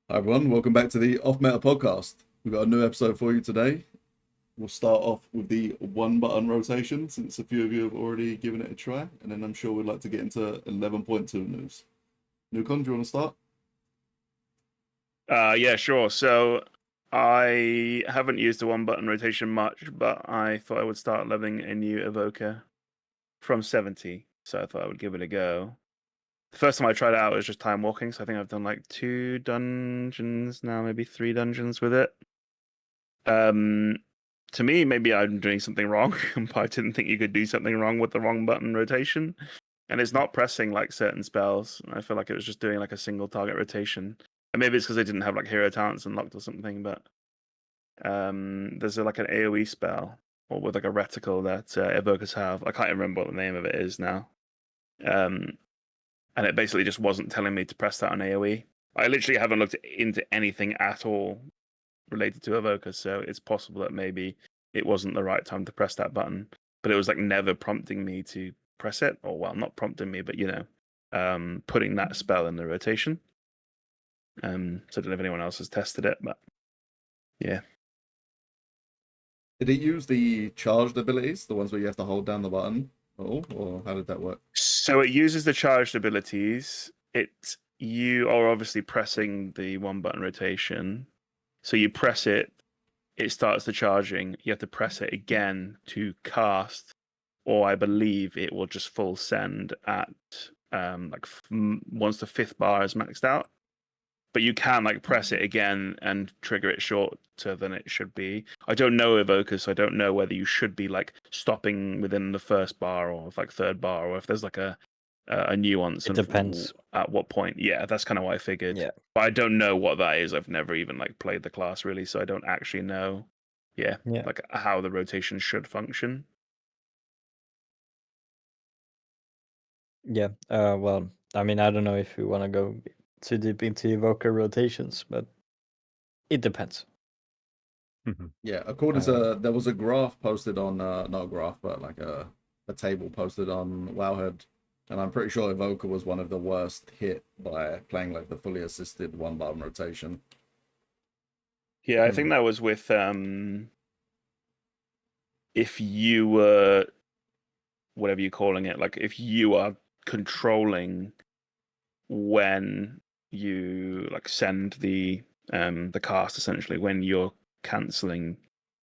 Hi everyone, welcome back to the Off Meta podcast. We've got a new episode for you today. We'll start off with the one button rotation since a few of you have already given it a try, and then I'm sure we'd like to get into 11.2 news. Newcon, do you want to start? Yeah, sure. So I haven't used the one button rotation much, but I thought I would start loving a new evoker from 70. So I thought I would give it a go. The first time I tried it out was just time walking. So I think I've done like 2 dungeons now, maybe 3 dungeons with it. Um, to me, maybe I'm doing something wrong, but I didn't think you could do something wrong with the wrong button rotation. And it's not pressing like certain spells. I feel like it was just doing like a single target rotation. And maybe it's because I didn't have like hero talents unlocked or something, but there's like an AoE spell or with like a reticle that evokers have. I can't remember what the name of it is now. Um, and it basically just wasn't telling me to press that on AoE. I literally haven't looked into anything at all related to evokers, so it's possible that maybe it wasn't the right time to press that button. But it was like never prompting me to press it, or well, not prompting me, but putting that spell in the rotation. So I don't know if anyone else has tested it, but yeah. Did it use the charged abilities, the ones where you have to hold down the button? Oh, or how did that work? So it uses the charged abilities. You are obviously pressing the one button rotation. So you press it, it starts the charging. You have to press it again to cast, or I believe it will just full send at once the fifth bar is maxed out. But you can like press it again and trigger it shorter than it should be. I don't know evokers, so I don't know whether you should be like stopping within the first bar or like third bar, or if there's like a nuance It and depends. at what point. Yeah, that's kind of what I figured. Yeah. But I don't know what that is. I've never even like played the class really, so I don't actually know. Yeah, Yeah. like how the rotation should function. Yeah. Well, I mean, I don't know if we want to go too deep into evoker rotations, but it depends. Yeah, according to there was a graph posted on not a graph, but like a table posted on Wowhead, and I'm pretty sure Evoker was one of the worst hit by playing like the fully assisted one button rotation. Yeah, I think that was with if you were whatever you're calling it, like if you are controlling when you like send the cast essentially when you're canceling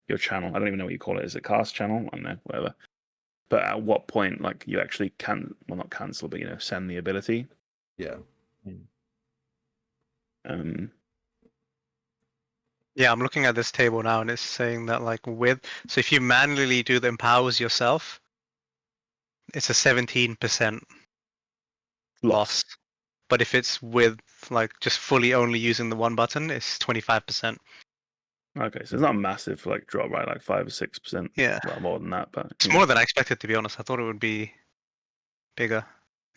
your channel. I don't even know what you call it. Is it cast channel? I don't know, whatever. But at what point like you actually can not cancel, but send the ability. Yeah. Um Yeah, I'm looking at this table now and it's saying that so if you manually do the empowers yourself, it's a 17% loss. But if it's with like just fully only using the one button, it's 25%. Okay, so it's not a massive like drop, right? Like 5 or 6%. Yeah. Well, more than that, but It's more than I expected, to be honest. I thought it would be bigger.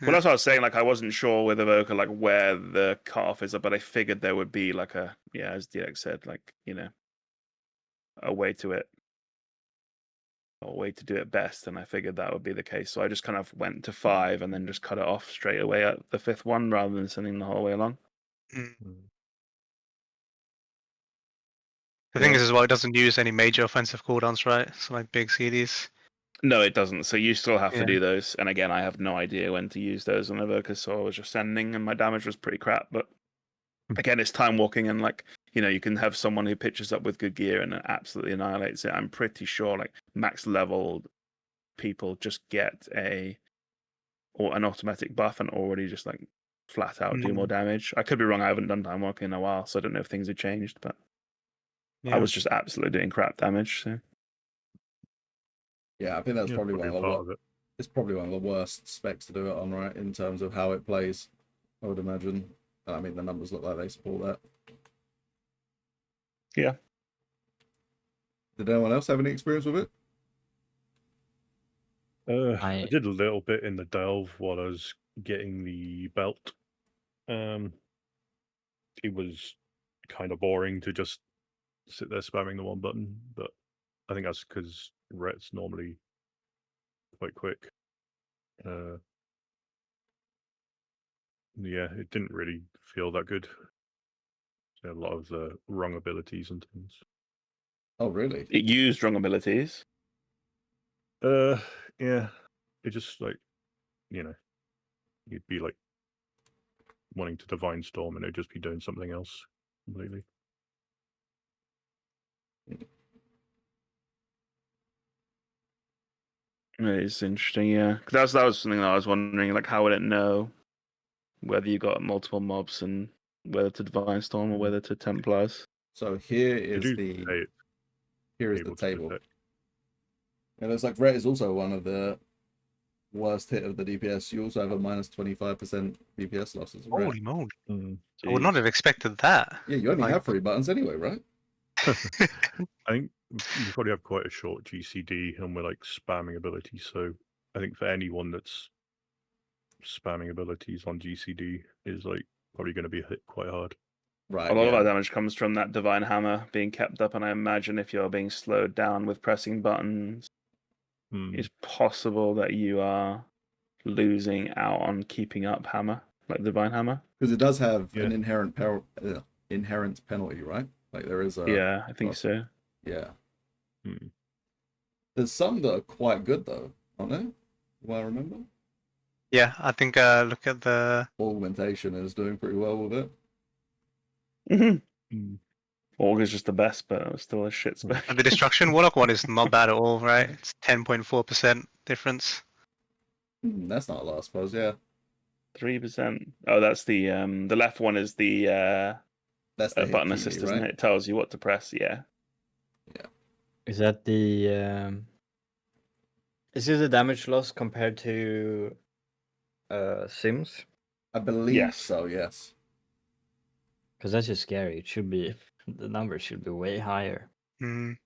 Well, that's what I was saying. Like, I wasn't sure with Evoker, like where the cutoff is, but I figured there would be like as DX said, like a way to it, a way to do it best, and I figured that would be the case. So I just kind of went to 5 and then just cut it off straight away at the fifth one, rather than sending the whole way along. The thing is as well, it doesn't use any major offensive cooldowns, right? So like big CDs. No, it doesn't. So you still have to Yeah. do those. And again, I have no idea when to use those on Evoker, so I was just sending, and my damage was pretty crap. But again, it's time walking, and like you can have someone who pitches up with good gear and absolutely annihilates it. I'm pretty sure like max level people just get an automatic buff and already just like flat out do more damage. I could be wrong. I haven't done time walking in a while, so I don't know if things have changed. But I was just absolutely doing crap damage. So Yeah, I think that's probably one of part of it. it's probably one of the worst specs to do it on, right? In terms of how it plays, I would imagine. I mean, the numbers look like they support that. Yeah. Did anyone else have any experience with it? I did a little bit in the delve while I was getting the belt. It was kind of boring to just sit there spamming the one button, but I think that's because ret's normally quite quick. Yeah, it didn't really feel that good. a lot of the wrong abilities and things. Oh, really? It used wrong abilities. Yeah. It just like, you'd be like wanting to Divine Storm and it'd just be doing something else completely. It's interesting, yeah. 'Cause that was something that I was wondering, like, how would it know whether you got multiple mobs and whether to Divine Storm or whether to Templars? So here They is do the say it's the able to table. detect. And it's like red is also one of the worst hit of the DPS. You also have a minus 25% DPS losses. Red. Holy moly! Mm. I would not Jeez. have expected that. Yeah, you only Like- have 3 buttons anyway, right? I think you probably have quite a short GCD and we're like spamming abilities. So I think for anyone that's spamming abilities on GCD is like probably going to be hit quite hard. Right. A lot of yeah. our damage comes from that Divine Hammer being kept up, and I imagine if you're being slowed down with pressing buttons, it's possible that you are losing out on keeping up Hammer, like Divine Hammer. Because it does have Yeah. an inherent penalty, right? Like there is a Yeah, I think cost. so. Yeah. Hmm. There's some that are quite good though, aren't there? Do I remember? Yeah, I think look at the Augmentation is doing pretty well with it. Mm-hmm. Org is just the best, but it's still a shit spec. the Destruction Warlock one is not bad at all, right? It's 10.4% difference. That's not a lot, I suppose. Yeah. 3%. Oh, that's the left one is the That's the hit button key, assist, right? isn't it? It tells you what to press. Yeah. Is that the is it the damage loss compared to Sims? I believe Yes. so. Yes. Because that's just scary. It should be the numbers should be way higher. Mm.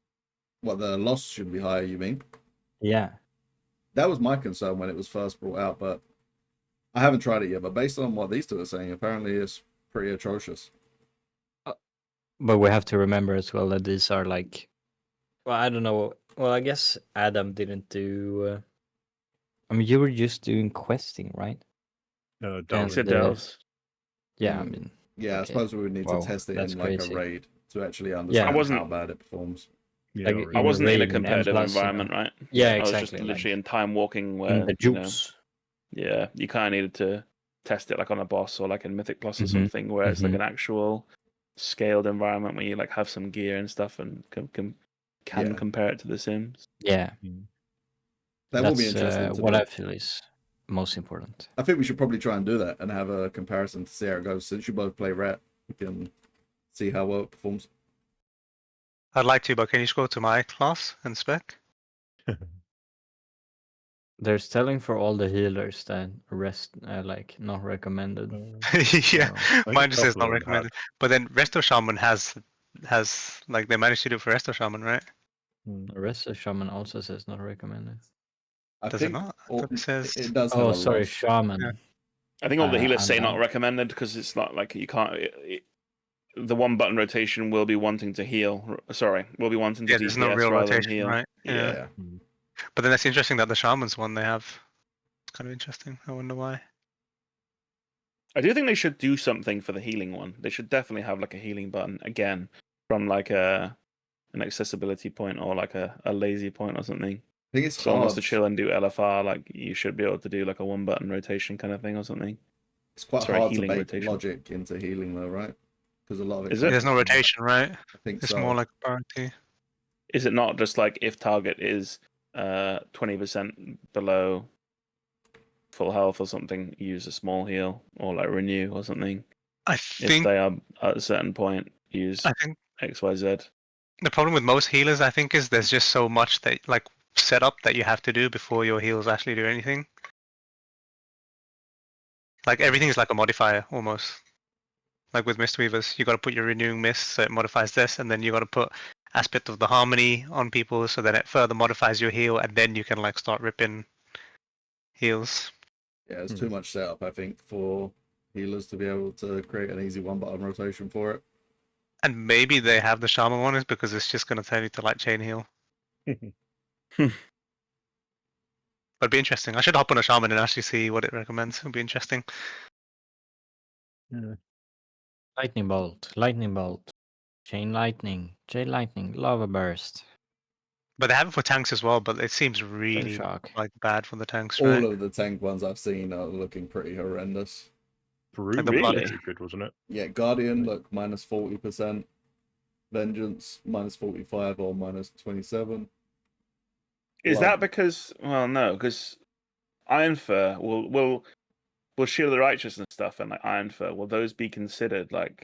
What, the loss should be higher? You mean? Yeah. That was my concern when it was first brought out, but I haven't tried it yet. But based on what these two are saying, apparently it's pretty atrocious. But we have to remember as well that these are like, well, I don't know. Well, I guess Adam didn't do. I mean, you were just doing questing, right? You And said the- delves. Yeah, I mean, Yeah, I okay. suppose we would need Wow, to test it that's in like crazy. a raid to actually understand I wasn't- how bad it performs. Yeah, Like, or I in wasn't in a raid and competitive M+, environment, right? yeah, I was exactly. just literally in time walking where in the you know, juice. yeah, you kind of needed to test it like on a boss or like in Mythic Plus or Mhm, something, where it's like mhm. an actual scaled environment where you like have some gear and stuff and can Yeah. compare it to The Sims. Yeah, That will be interesting to what do. I feel is most important. I think we should probably try and do that and have a comparison to see how it goes. Since you both play Rat, we can see how well it performs. I'd like to, but can you scroll to my class and spec? There's telling for all the healers that rest like not recommended. Yeah, So, mine just says couple not of them recommended. But then Resto Shaman has like they managed to do it for Resto Shaman, right? the rest of shaman also says not recommended. I Does it think not? I thought it says- it does have Oh, a sorry, loss. shaman. Yeah. I think all the healers say I'm not out. recommended because it's not like you can't. The one button rotation will be wanting to heal. Sorry, will be wanting to Yeah, DPS there's no real rather than rotation, heal. right? Yeah. Yeah. But then that's interesting that the Shaman's one they have. It's kind of interesting. I wonder why. I do think they should do something for the healing one. They should definitely have like a healing button again from like an accessibility point or like a lazy point or something. I think it's If someone wants hard. to chill and do LFR, like you should be able to do like a one button rotation kind of thing or something. It's quite Sorry, hard to healing bake rotation. logic into healing, though, right? Because a lot of it. Is it? There's no rotation, right? I think It's so. more like a priority. Is it not just like if target is 20% below full health or something, use a small heal or like renew or something? I If think they are at a certain point, use I think XYZ. the problem with most healers, I think, is there's just so much that like setup that you have to do before your heals actually do anything. Like everything is like a modifier almost. Like with Mistweavers, you got to put your renewing mist so it modifies this, and then you got to put aspect of the harmony on people so that it further modifies your heal, and then you can like start ripping heals. Yeah, it's too much setup, I think, for healers to be able to create an easy one button rotation for it. And maybe they have the Shaman one is because it's just going to tell you to like chain heal. But it'd be interesting. I should hop on a Shaman and actually see what it recommends. It'd be interesting. Yeah. Lightning bolt, chain lightning, lava burst, But they have it for tanks as well, but it seems flame really shock. like bad for the tanks, All right? of the tank ones I've seen are looking pretty horrendous. Brute the was blood- pretty good, wasn't it? Yeah, Guardian, look, minus 40%. Vengeance, minus 45 or minus 27. Is Blood. that because? Well, no, because Iron Fur will Shield of the Righteous and stuff, and like Iron Fur, will those be considered like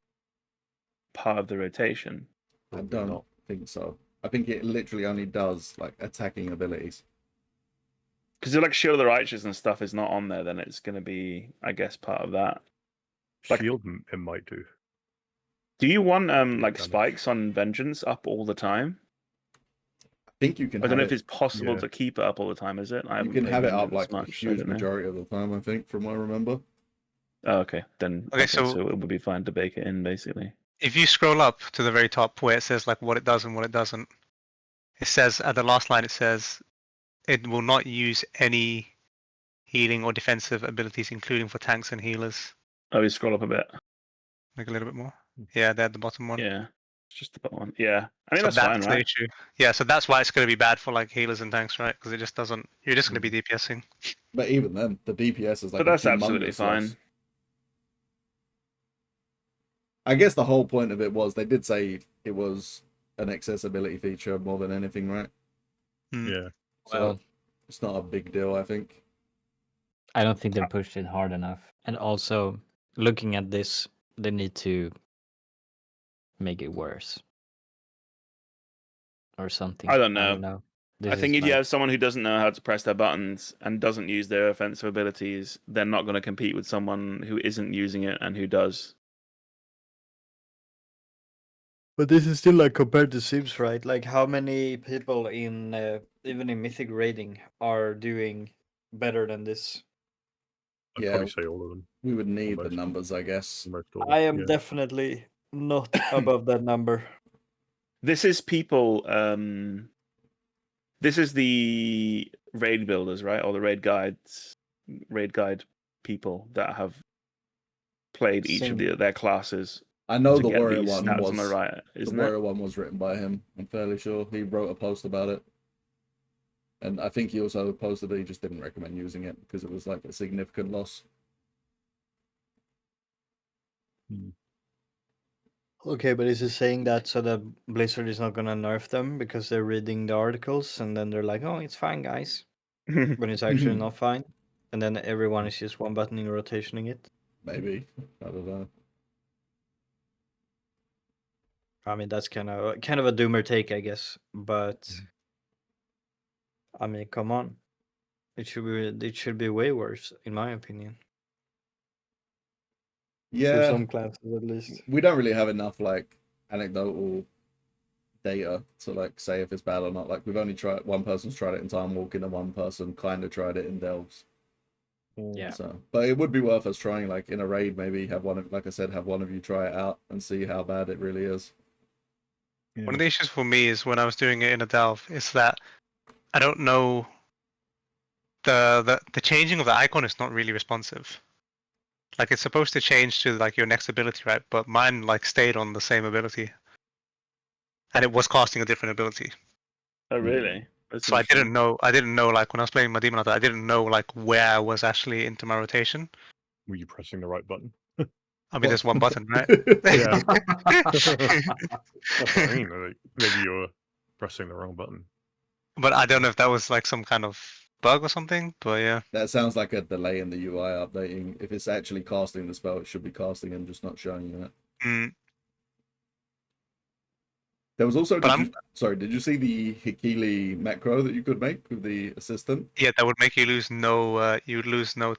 part of the rotation? I Probably don't not. think so. I think it literally only does like attacking abilities. Because like Shield of the Righteous and stuff is not on there, then it's going to be, I guess, part of that. Like- Shield it might do. Do you want Take like damage. spikes on Vengeance up all the time? I think you can I don't have know it, if it's possible yeah. to keep it up all the time. Is it? I you haven't can played have it up Vengeance like a much, so I huge don't know. majority of the time, I think, from what I remember. Oh, okay, then Okay, so so- it would be fine to bake it in, basically. If you scroll up to the very top where it says like what it does and what it doesn't, it says at the last line it says it will not use any healing or defensive abilities, including for tanks and healers. Oh, you scroll up a bit. Like a little bit more. Yeah, they're at the bottom one. Yeah, it's just the bottom one. Yeah, I mean So that's fine, the right? issue. Yeah, so that's why it's going to be bad for like healers and tanks, right? Because it just doesn't. You're just going to be DPSing. But even then, the DPS is like But a that's absolutely humongous fine. loss. I guess the whole point of it was they did say it was an accessibility feature more than anything, right? Mm. Yeah. So Well, it's not a big deal, I think. I don't think they pushed it hard enough. And also, looking at this, they need to make it worse. Or something. I don't know. I I This think is if you like- have someone who doesn't know how to press their buttons and doesn't use their offensive abilities, they're not going to compete with someone who isn't using it and who does. But this is still like compared to Sims, right? Like how many people in even in Mythic raiding are doing better than this? I'd Yeah. probably say all of them. We would need the Almost. numbers, I guess. Almost all. I am yeah. definitely not above that number. This is people. This is the raid builders, right? Or the raid guide people that have played each of Sim. their classes I know to the get warrior these one stats was on the right, the isn't it? warrior one was written by him. I'm fairly sure he wrote a post about it, and I think he also posted that he just didn't recommend using it because it was like a significant loss. Okay, but is it saying that so that Blizzard is not gonna nerf them because they're reading the articles and then they're like, oh, it's fine, guys, when it's actually not fine, and then everyone is just one buttoning rotationing it? Maybe, I don't know. I mean, that's kind of a doomer take, I guess. But I mean, come on, it should be way worse, in my opinion. For Yeah, some classes, at least. we don't really have enough like anecdotal data to like say if it's bad or not. Like we've only tried one person's tried it in Time Walking and one person kind of tried it in Delves. Yeah. So, but it would be worth us trying like in a raid. Maybe have one of, like I said, have one of you try it out and see how bad it really is. One of the issues for me is when I was doing it in a delve is that I don't know the changing of the icon is not really responsive. Like it's supposed to change to like your next ability, right? But mine like stayed on the same ability, and it was casting a different ability. Oh, really? That's So I interesting. didn't know like when I was playing my demon hunter, I didn't know like where I was actually into my rotation. Were you pressing the right button? I mean, there's one button, right? Yeah. That's what I mean. Like, maybe you're pressing the wrong button. But I don't know if that was like some kind of bug or something. But yeah, That sounds like a delay in the UI updating. If it's actually casting the spell, it should be casting and just not showing you it. mm, There was also, But did you see the Hikili macro that you could make with the assistant? yeah, that would make you lose no. You would lose no.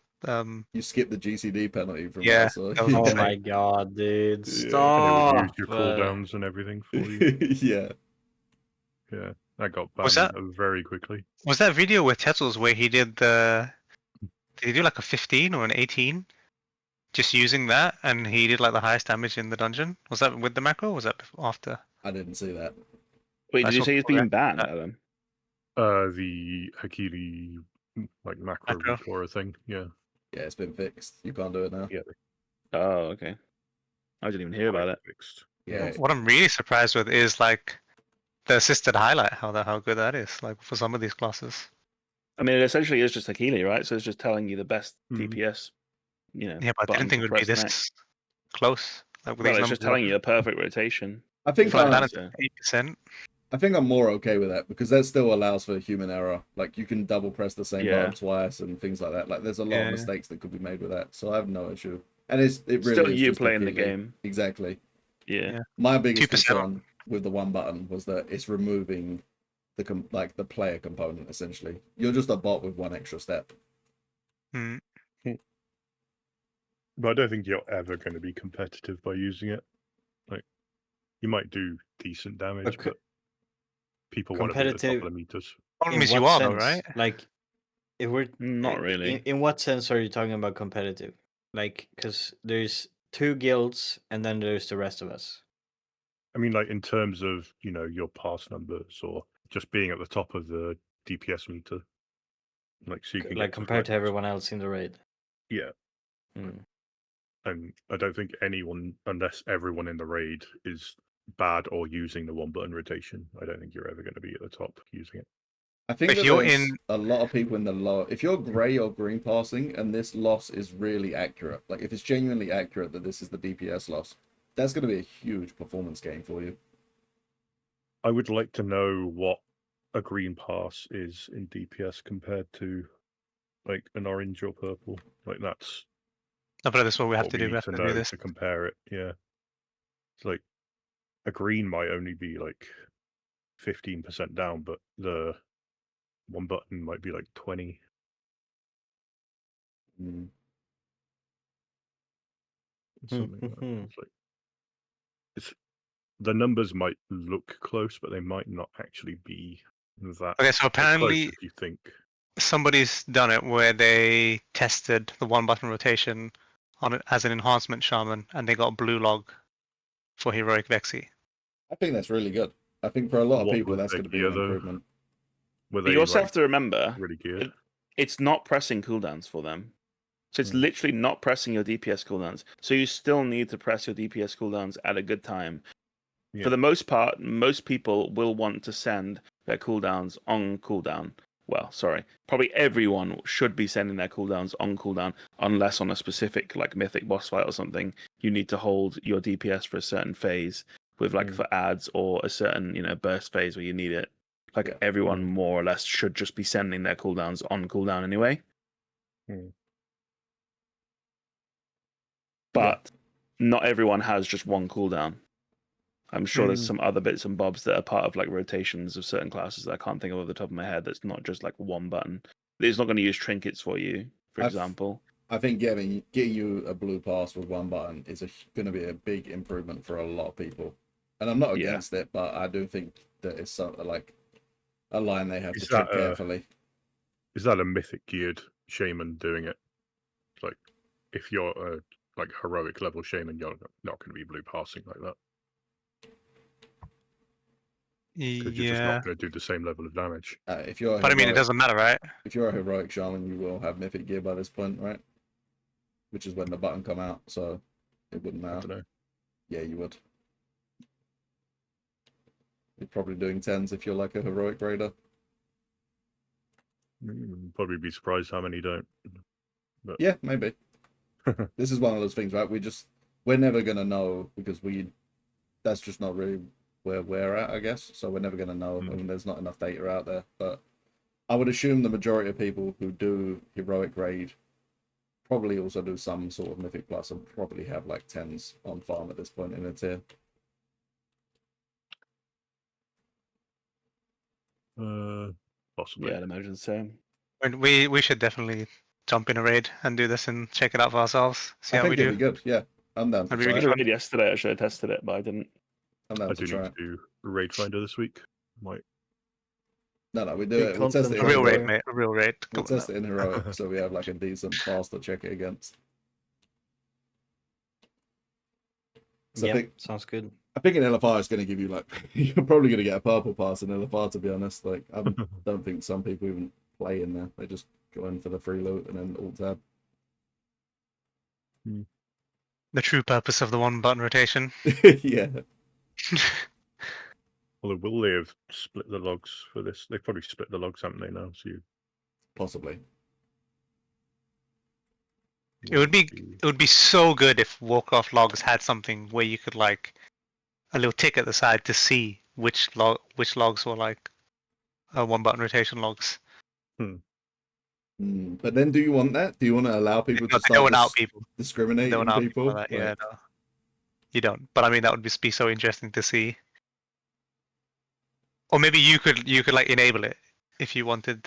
You skip the GCD penalty from Yeah, what I saw. that was Oh insane. my god, dude! Yeah. And it Stop. would use your cooldowns and everything for you. Yeah. Yeah, that got Was banned that- very quickly. Was that video with Tetzels where he did the? Did he do like a 15 or an 18? Just using that, and he did like the highest damage in the dungeon. Was that with the macro? Or was that after? I didn't see that. Wait, I did you saw say he's people being react to banned, that. Adam? The Hakili like macro Macro. recore thing. Yeah. Yeah, it's been fixed. You can't do it now. Yeah. Oh, okay. I didn't even hear about it. Fixed. Yeah, What I'm really surprised with is like the assisted highlight. How good that is. Like for some of these classes. I mean, it essentially is just a Keeley, right? So it's just telling you the best Mhm. DPS, you know. Yeah, but I button didn't think to it would be press this next. close. Like with Well, these it's just numbers. telling you a perfect rotation. I think Flat I'm, balance so- 8%. I think I'm more okay with that because that still allows for human error. Like you can double press the same Yeah. button twice and things like that. Like there's a lot of Yeah. mistakes that could be made with that, so I have no issue. And it really Still is you just a playing the Keeley. game. Exactly. Yeah. Yeah. My biggest 2%. concern with the one button was that it's removing the the player component essentially. You're just a bot with one extra step. Mm. But I don't think you're ever going to be competitive by using it. Like, you might do decent damage, but people want to be at the top competitive of the meters. Problem in is you what are though, sense? right? Like, if we're Not really. in what sense are you talking about competitive? Like, because there's 2 guilds and then there's the rest of us. I mean, like in terms of your pass numbers or just being at the top of the DPS meter, like so you can Like get compared to flags. everyone else in the raid. Yeah, Mm. and I don't think anyone, unless everyone in the raid is bad or using the one button rotation, I don't think you're ever going to be at the top using it. I think If that you're there's in- a lot of people in the low. If you're grey or green passing and this loss is really accurate, like if it's genuinely accurate that this is the DPS loss, that's going to be a huge performance gain for you. I would like to know what a green pass is in DPS compared to like an orange or purple. Like that's No, but that's what we have what to we do. We need have to to know do this. to compare it. Yeah, it's like a green might only be like 15% down, but the one button might be like 20. Mm. Something like that. It's like the numbers might look close, but they might not actually be that Okay, so as close apparently as you think. somebody's done it where they tested the one button rotation on it as an enhancement shaman and they got blue log for heroic Vexi. I think that's really good. I think for a lot of What people was that's their going to be gear, an though? improvement. Were But they you also like have to remember, really geared? it's not pressing cooldowns for them. So it's Mm. literally not pressing your DPS cooldowns. So you still need to press your DPS cooldowns at a good time. Yeah. For the most part, most people will want to send their cooldowns on cooldown. Well, sorry, probably everyone should be sending their cooldowns on cooldown, unless on a specific like mythic boss fight or something, you need to hold your DPS for a certain phase with like for ads or a certain burst phase where you need it. Like Yeah. everyone more or less should just be sending their cooldowns on cooldown anyway. But not everyone has just one cooldown. I'm sure there's some other bits and bobs that are part of like rotations of certain classes that I can't think of off the top of my head. That's not just like one button. It's not going to use trinkets for you, for example. I think getting you a blue pass with one button is going to be a big improvement for a lot of people. And I'm not against it, but I do think that it's something like a line they have to tread carefully. Is that a mythic geared shaman doing it? Like, if you're a like heroic level shaman, you're not going to be blue passing like that. Because you're just Yeah, not going to do the same level of damage. If you're, but I mean, it doesn't matter, right? if you're a heroic shaman, you will have mythic gear by this point, right? Which is when the button come out, so it wouldn't I matter. don't know. Yeah, you would. You're probably doing 10s if you're like a heroic raider. Probably be surprised how many don't. But Yeah, maybe. This is one of those things, right? We're never gonna know because that's just not really where we're at, I guess. So we're never gonna know, and there's not enough data out there. But I would assume the majority of people who do heroic raid probably also do some sort of mythic plus and probably have like 10s on farm at this point in a tier. Possibly. Yeah, I'd imagine so. And we should definitely jump in a raid and do this and check it out for ourselves. See I how think we do. it'd be good. Yeah, I'm down to That'd be try I really it. did a raid yesterday. I should have tested it, but I didn't. I'm down I to do try need it. to do Raid Finder this week. Might. No, we do Big it. We'll test content it A in real raid, heroic. mate. A real raid. We'll Come on test it in heroic, so we have like a decent pass to check it against. So Yeah, sounds good. I think in LFR it's going to give you like you're probably going to get a purple pass in LFR, to be honest. Like I don't think some people even play in there. They just join for the free loot and then alt tab. the true purpose of the one button rotation. Yeah. Although will they have split the logs for this? They've probably split the logs, haven't they now? So you Possibly. It would be so good if Warcraft logs had something where you could like a little tick at the side to see which logs were like one button rotation logs. But then, do you want that? Do you want to allow people to They don't start want out people. discriminating They don't want out people? like that. Yeah, no. You don't. But I mean, that would be so interesting to see. Or maybe you could like enable it if you wanted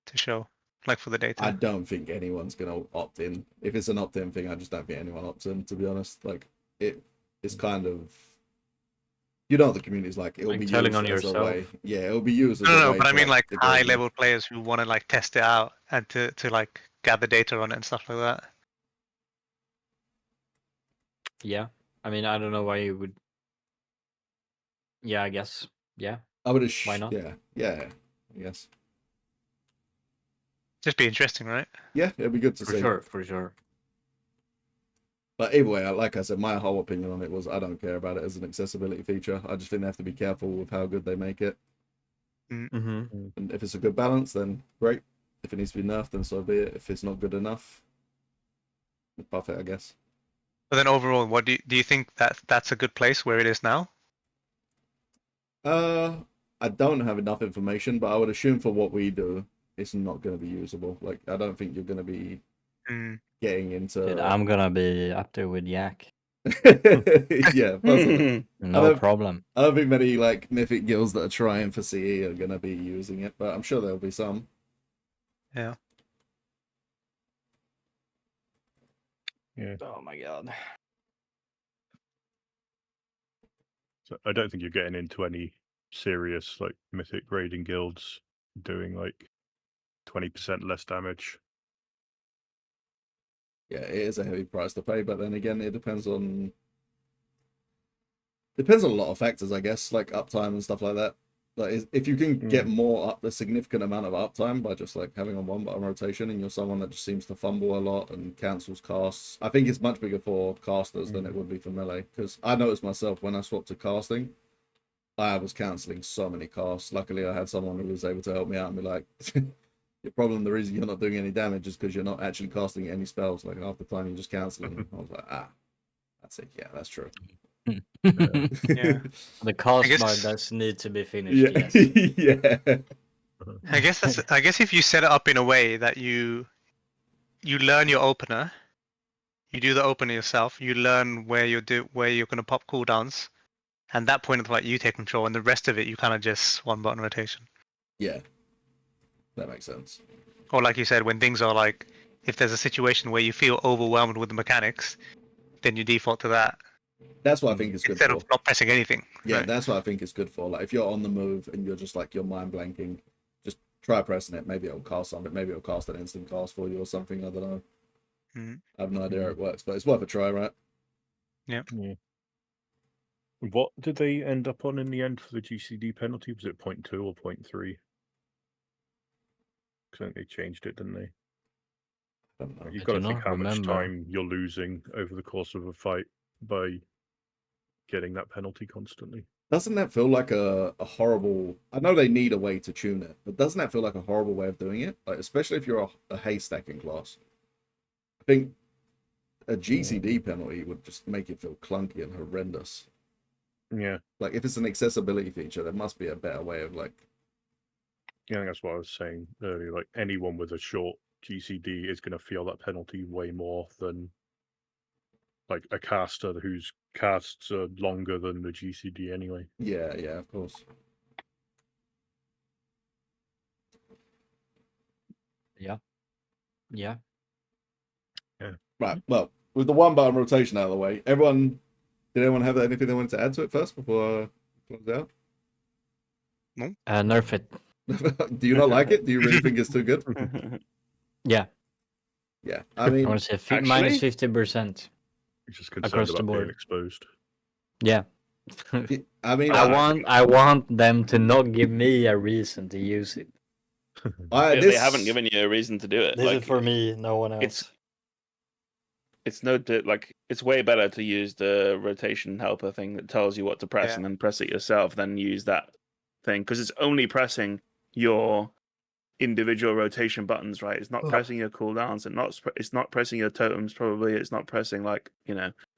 to show, like for the data. I don't think anyone's gonna opt in. If it's an opt-in thing, I just don't think anyone opts in. To be honest, like it's kind of, you know, what the community's like. It'll Like be telling used on as yourself. a way. Yeah, it'll be used as a No, way. but I to, mean like degrade high them. level players who want to like test it out and to like gather data on it and stuff like that. Yeah. I mean, I don't know why you would. Yeah, I guess. Yeah. I would Why not? Yeah. I guess. Just be interesting, right? Yeah, it'd be good to For see. sure. For sure. But either way, like I said, my whole opinion on it was I don't care about it as an accessibility feature. I just think they have to be careful with how good they make it. Mm-hmm. And if it's a good balance, then great. If it needs to be nerfed, then so be it. If it's not good enough, buff it, I guess. But then overall, what do you think that's a good place where it is now? I don't have enough information, but I would assume for what we do, it's not going to be usable. Like, I don't think you're going to be getting into. Dude, I'm gonna be up there with Yak. Yeah, possibly. No problem. I don't think many like mythic guilds that are trying for CE are going to be using it, but I'm sure there'll be some. Yeah. Yeah. Oh my god. So I don't think you're getting into any serious like mythic raiding guilds doing like 20% less damage. Yeah, it is a heavy price to pay, but then again, it depends on a lot of factors, I guess, like uptime and stuff like that. Like, if you can get more up, a significant amount of uptime by just like having a one button rotation, and you're someone that just seems to fumble a lot and cancels casts, I think it's much bigger for casters than it would be for melee. Because I noticed myself when I swapped to casting, I was canceling so many casts. Luckily, I had someone who was able to help me out and be like, "Your problem, the reason you're not doing any damage is because you're not actually casting any spells. Like half the time, you're just canceling." I was like, that's it. Yeah, that's true. Yeah. The cast guess- bar does need to be finished. Yeah, Yes. yeah. I guess if you set it up in a way that you learn your opener, you do the opener yourself, you learn where you're gonna pop cooldowns, and that point of like you take control, and the rest of it you kind of just one button rotation. Yeah, that makes sense. Or like you said, when things are like, if there's a situation where you feel overwhelmed with the mechanics, then you default to that That's what I think it's good instead for. of not pressing anything. Yeah, right? that's what I think it's good for. Like if you're on the move and you're just like you're mind blanking, just try pressing it. Maybe it'll cast something. Maybe it'll cast an instant cast for you or something. I don't know. I have no idea how it works, but it's worth a try, right? Yeah. What did they end up on in the end for the GCD penalty? Was it 0.2 or 0.3? Because I think they changed it, didn't they? I don't know. You've I got to do think not how much remember. time you're losing over the course of a fight by getting that penalty constantly. Doesn't that feel like a horrible? I know they need a way to tune it, but doesn't that feel like a horrible way of doing it? Like especially if you're a haystacking class. I think a GCD penalty would just make it feel clunky and horrendous. Yeah. Like if it's an accessibility feature, there must be a better way of like. Yeah, I think that's what I was saying earlier. Like anyone with a short GCD is going to feel that penalty way more than like a caster whose casts are longer than the GCD anyway. Yeah, of course. Yeah. Right. Well, with the one button rotation out of the way, did anyone have anything they wanted to add to it first before I close out? Nerf it. Do you not like it? Do you really think it's too good? Yeah. Yeah. I I mean, want to say actually- minus 50%. You're just concerned Across the about being board. exposed. Yeah. I mean, I want them to not give me a reason to use it. They haven't given you a reason to do it. This Like, is for me, no one else. it's it's way better to use the rotation helper thing that tells you what to press Yeah. and then press it yourself than use that thing, because it's only pressing your individual rotation buttons, right? It's not pressing your cooldowns, and it's not pressing your totems. Probably it's not pressing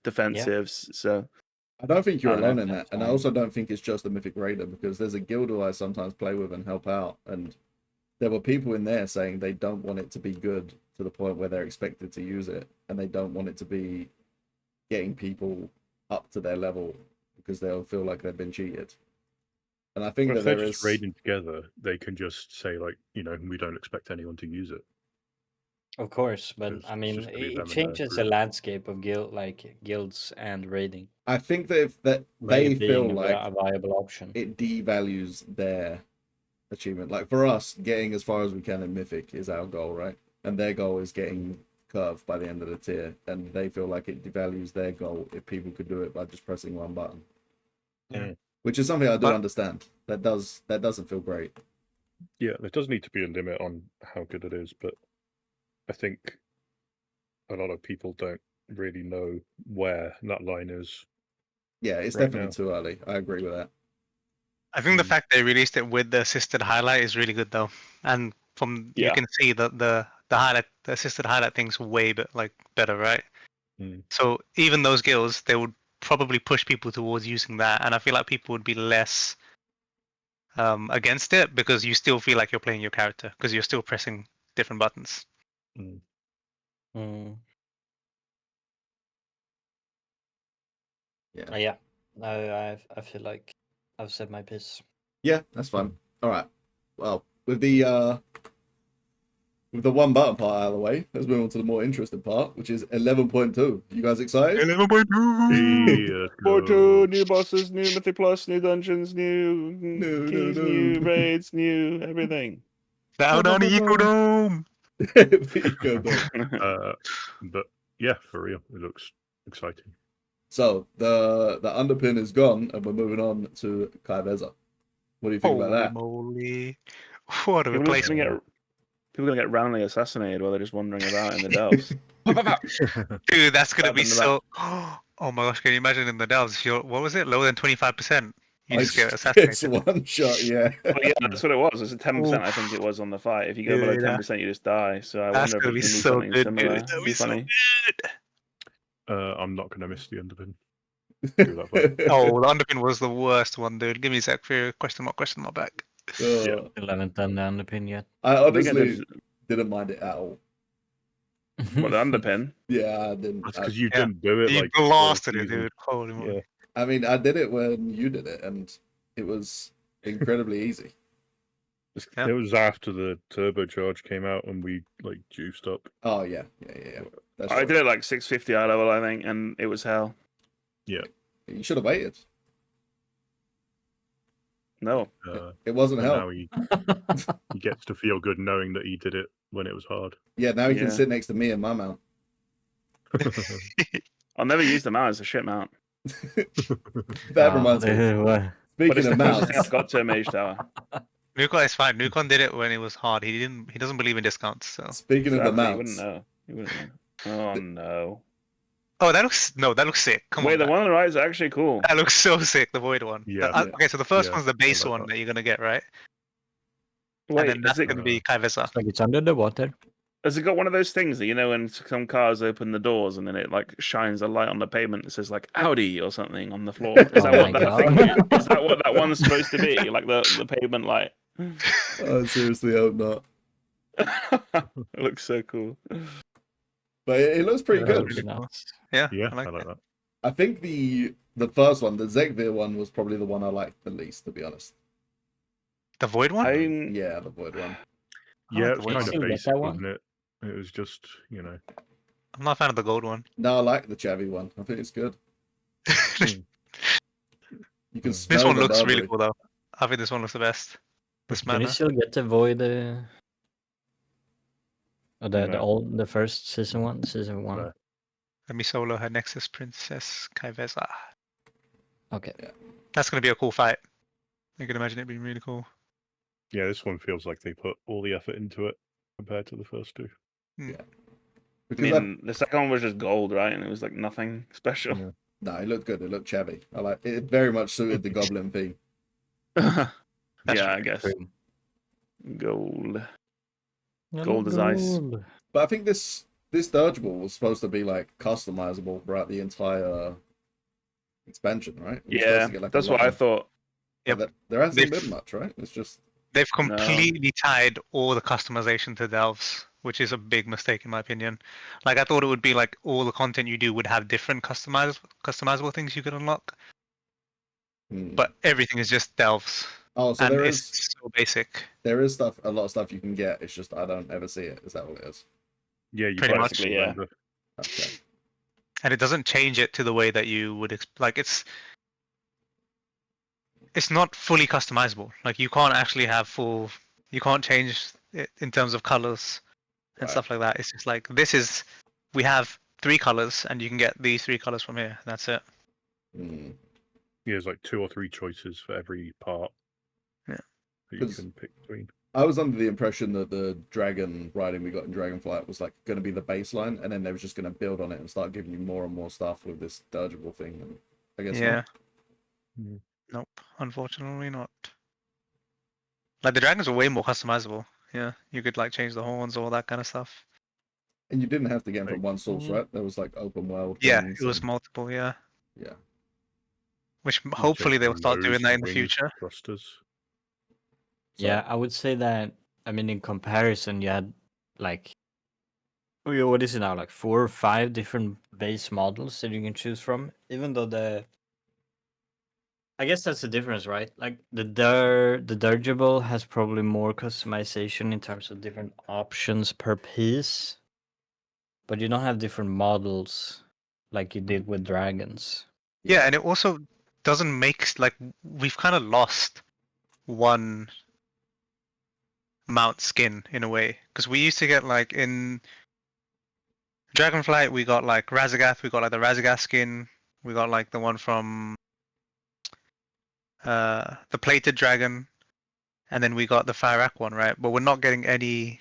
defensives. So I don't think you're I don't know. alone in that, and I also don't think it's just a Mythic Raider, because there's a guild who I sometimes play with and help out, and there were people in there saying they don't want it to be good to the point where they're expected to use it, and they don't want it to be getting people up to their level because they'll feel like they've been cheated. And I think But that if they're there just is raiding together, they can just say we don't expect anyone to use it. Of course, but It's I mean, just gonna be it them and their changes the group. landscape of guilds and raiding. I think that if that by they it feel being like a viable option. it devalues their achievement. Like for us, getting as far as we can in Mythic is our goal, right? And their goal is getting curved by the end of the tier, and they feel like it devalues their goal if people could do it by just pressing one button. Yeah. Which is something I do But- understand. That doesn't feel great. Yeah, there does need to be a limit on how good it is, but I think a lot of people don't really know where that line is. Yeah, it's Right definitely now. too early. I agree with that. I think the Mm. fact they released it with the assisted highlight is really good though, and you Yeah. can see that the assisted highlight thing's way better, right? Mm. So even those guilds, they would probably push people towards using that, and I feel like people would be less against it because you still feel like you're playing your character because you're still pressing different buttons. Mm. Mm. Yeah. Yeah, I feel like I've said my piece. Yeah, that's fine. All right. Well, with the one button part out of the way, let's move on to the more interesting part, which is 11.2. You guys excited? 11.2. Yeah, let's Part go. 2, new bosses, new Mythic Plus, new dungeons, new No, keys, no. new raids, new everything. Down on the Eco Dome. The Eco Dome. But yeah, for real, it looks exciting. So the underpin is gone, and we're moving on to Kyveza. What do you think about Holy that? moly! What a People are just replacement. gonna get randomly assassinated while they're just wandering about in the delves. Dude, that's gonna Stab be in the so. Oh my gosh! Can you imagine in the delves? If you're, what was it? Lower than 25%, you I just get just it's assassinated. one shot, yeah. Well, yeah, that's what it was. It's a 10%, I think it was on the fight. If you go below Dude, 10%, you just die. So I that's wonder if gonna it's be gonna be so something good, similar. dude. That'd It'd be be so funny. good. I'm not gonna miss the underpin. Do that one. Oh, the underpin was the worst one, dude. Give me a sec for your question mark back. Yeah. Still haven't done the underpin yet. I I think I honestly did didn't mind it at all. what the underpin. Yeah, I didn't. That's because you didn't do it You like blasted all it, season. dude. Holy moly. Yeah. I mean, I did it when you did it, and it was incredibly easy. Yeah. It was after the turbocharge came out and we like juiced up. Oh yeah. That's I true. did it like 650 eye level, I think, and it was hell. Yeah. You should have waited. No. It wasn't And hell. now he gets to feel good knowing that he did it when it was hard. Yeah, now he can Yeah. sit next to me and my mount. I'll never use the mount as a shit mount. That reminds me. But Speaking it's the of closest thing mounts, I've got to a mage tower. Nukon is fine. Nukon did it when it was hard. He doesn't believe in discounts. So. speaking of the Exactly, you wouldn't mounts, know. You wouldn't know. Oh no. Oh, that looks sick. Come Wait, on. the one on the right is actually cool. That looks so sick. The void one. Yeah. Okay, so the first Yeah, one's the base I like one that. that you're gonna get, right? Wait, And then that's gonna be Kyveza. It's like it's under the water. has it got one of those things that, you know, when some cars open the doors and then it like shines a light on the pavement that says like Audi or something on the floor? Is that Oh what my that thing God. is? Is that what that one's supposed to be? Like the pavement light? I seriously hope not. It looks so cool. But it looks pretty Yeah, good. really cool. Nuts. Yeah, Yeah, I like that. that. I think the first one, the Zegvir one, was probably the one I liked the least, to be honest. The void one? Yeah, the Void one. Yeah, the it's void kind one. of Still get basic, that one? wasn't it? It was just, I'm not a fan of the gold one. No, I like the Chavy one. I think it's good. You can smell This one the looks really Burberry. cool though. I think this one looks the best. This Can you mana. still get the void? No. The first season one, No. Let me solo her Nexus Princess Kyveza. Okay. That's gonna be a cool fight. I can imagine it being really cool. Yeah, this one feels like they put all the effort into it compared to the first two. Hmm. Yeah. I Because I've, mean, the second one was just gold, right? And it was like nothing special. Yeah. no, it looked good. It looked chabby. I like it. Very much suited the goblin theme. Yeah, That's I guess True. gold. Yellow Gold is ice. gold. But I think this dirigible was supposed to be like customizable throughout the entire expansion, right? We're supposed Yeah, to get like that's a what lot I of, thought. but Yep. there hasn't They've- been much, right? It's just They've No. completely tied all the customization to delves, which is a big mistake in my opinion. Like I thought it would be like all the content you do would have different customizable things you could unlock, but everything is just delves, oh, so and there it's is so basic. stuff, a lot of stuff you can get. It's just I don't ever see it. Is that what it is? Yeah, you Pretty buy much. a single Yeah. render. Okay. And it doesn't change it to the way that you would like it's not fully customizable. Like you can't actually have full, you can't change it in terms of colors and Right. stuff like that. It's just like we have 3 colors and you can get these 3 colors from here. That's it. Mm. Yeah, there's like 2 or 3 choices for every part. Yeah. That you 'Cause- can pick between. I was under the impression that the dragon riding we got in Dragonflight was like going to be the baseline, and then they was just going to build on it and start giving you more and more stuff with this dirigible thing. And I guess Yeah. not. Nope. Unfortunately not. Like the dragons are way more customizable. Yeah. You could like change the horns, all that kind of stuff. And you didn't have to get them from Like- one source, right? There was like open world. Yeah, things it was and- multiple, yeah. yeah. Which You hopefully change they'll the start doing nose, that the in the wings, future. Thrusters. Yeah, I would say that. I mean, in comparison, you had like, what is it now? Like 4 or 5 different base models that you can choose from. Even though I guess that's the difference, right? Like the dirigible has probably more customization in terms of different options per piece, but you don't have different models like you did with dragons. Yeah, and it also doesn't make like we've kind of lost one mount skin in a way because we used to get like in Dragonflight we got like Razagath, we got like the Razagath skin, we got like the one from the plated dragon, and then we got the Fireack one, right? But we're not getting any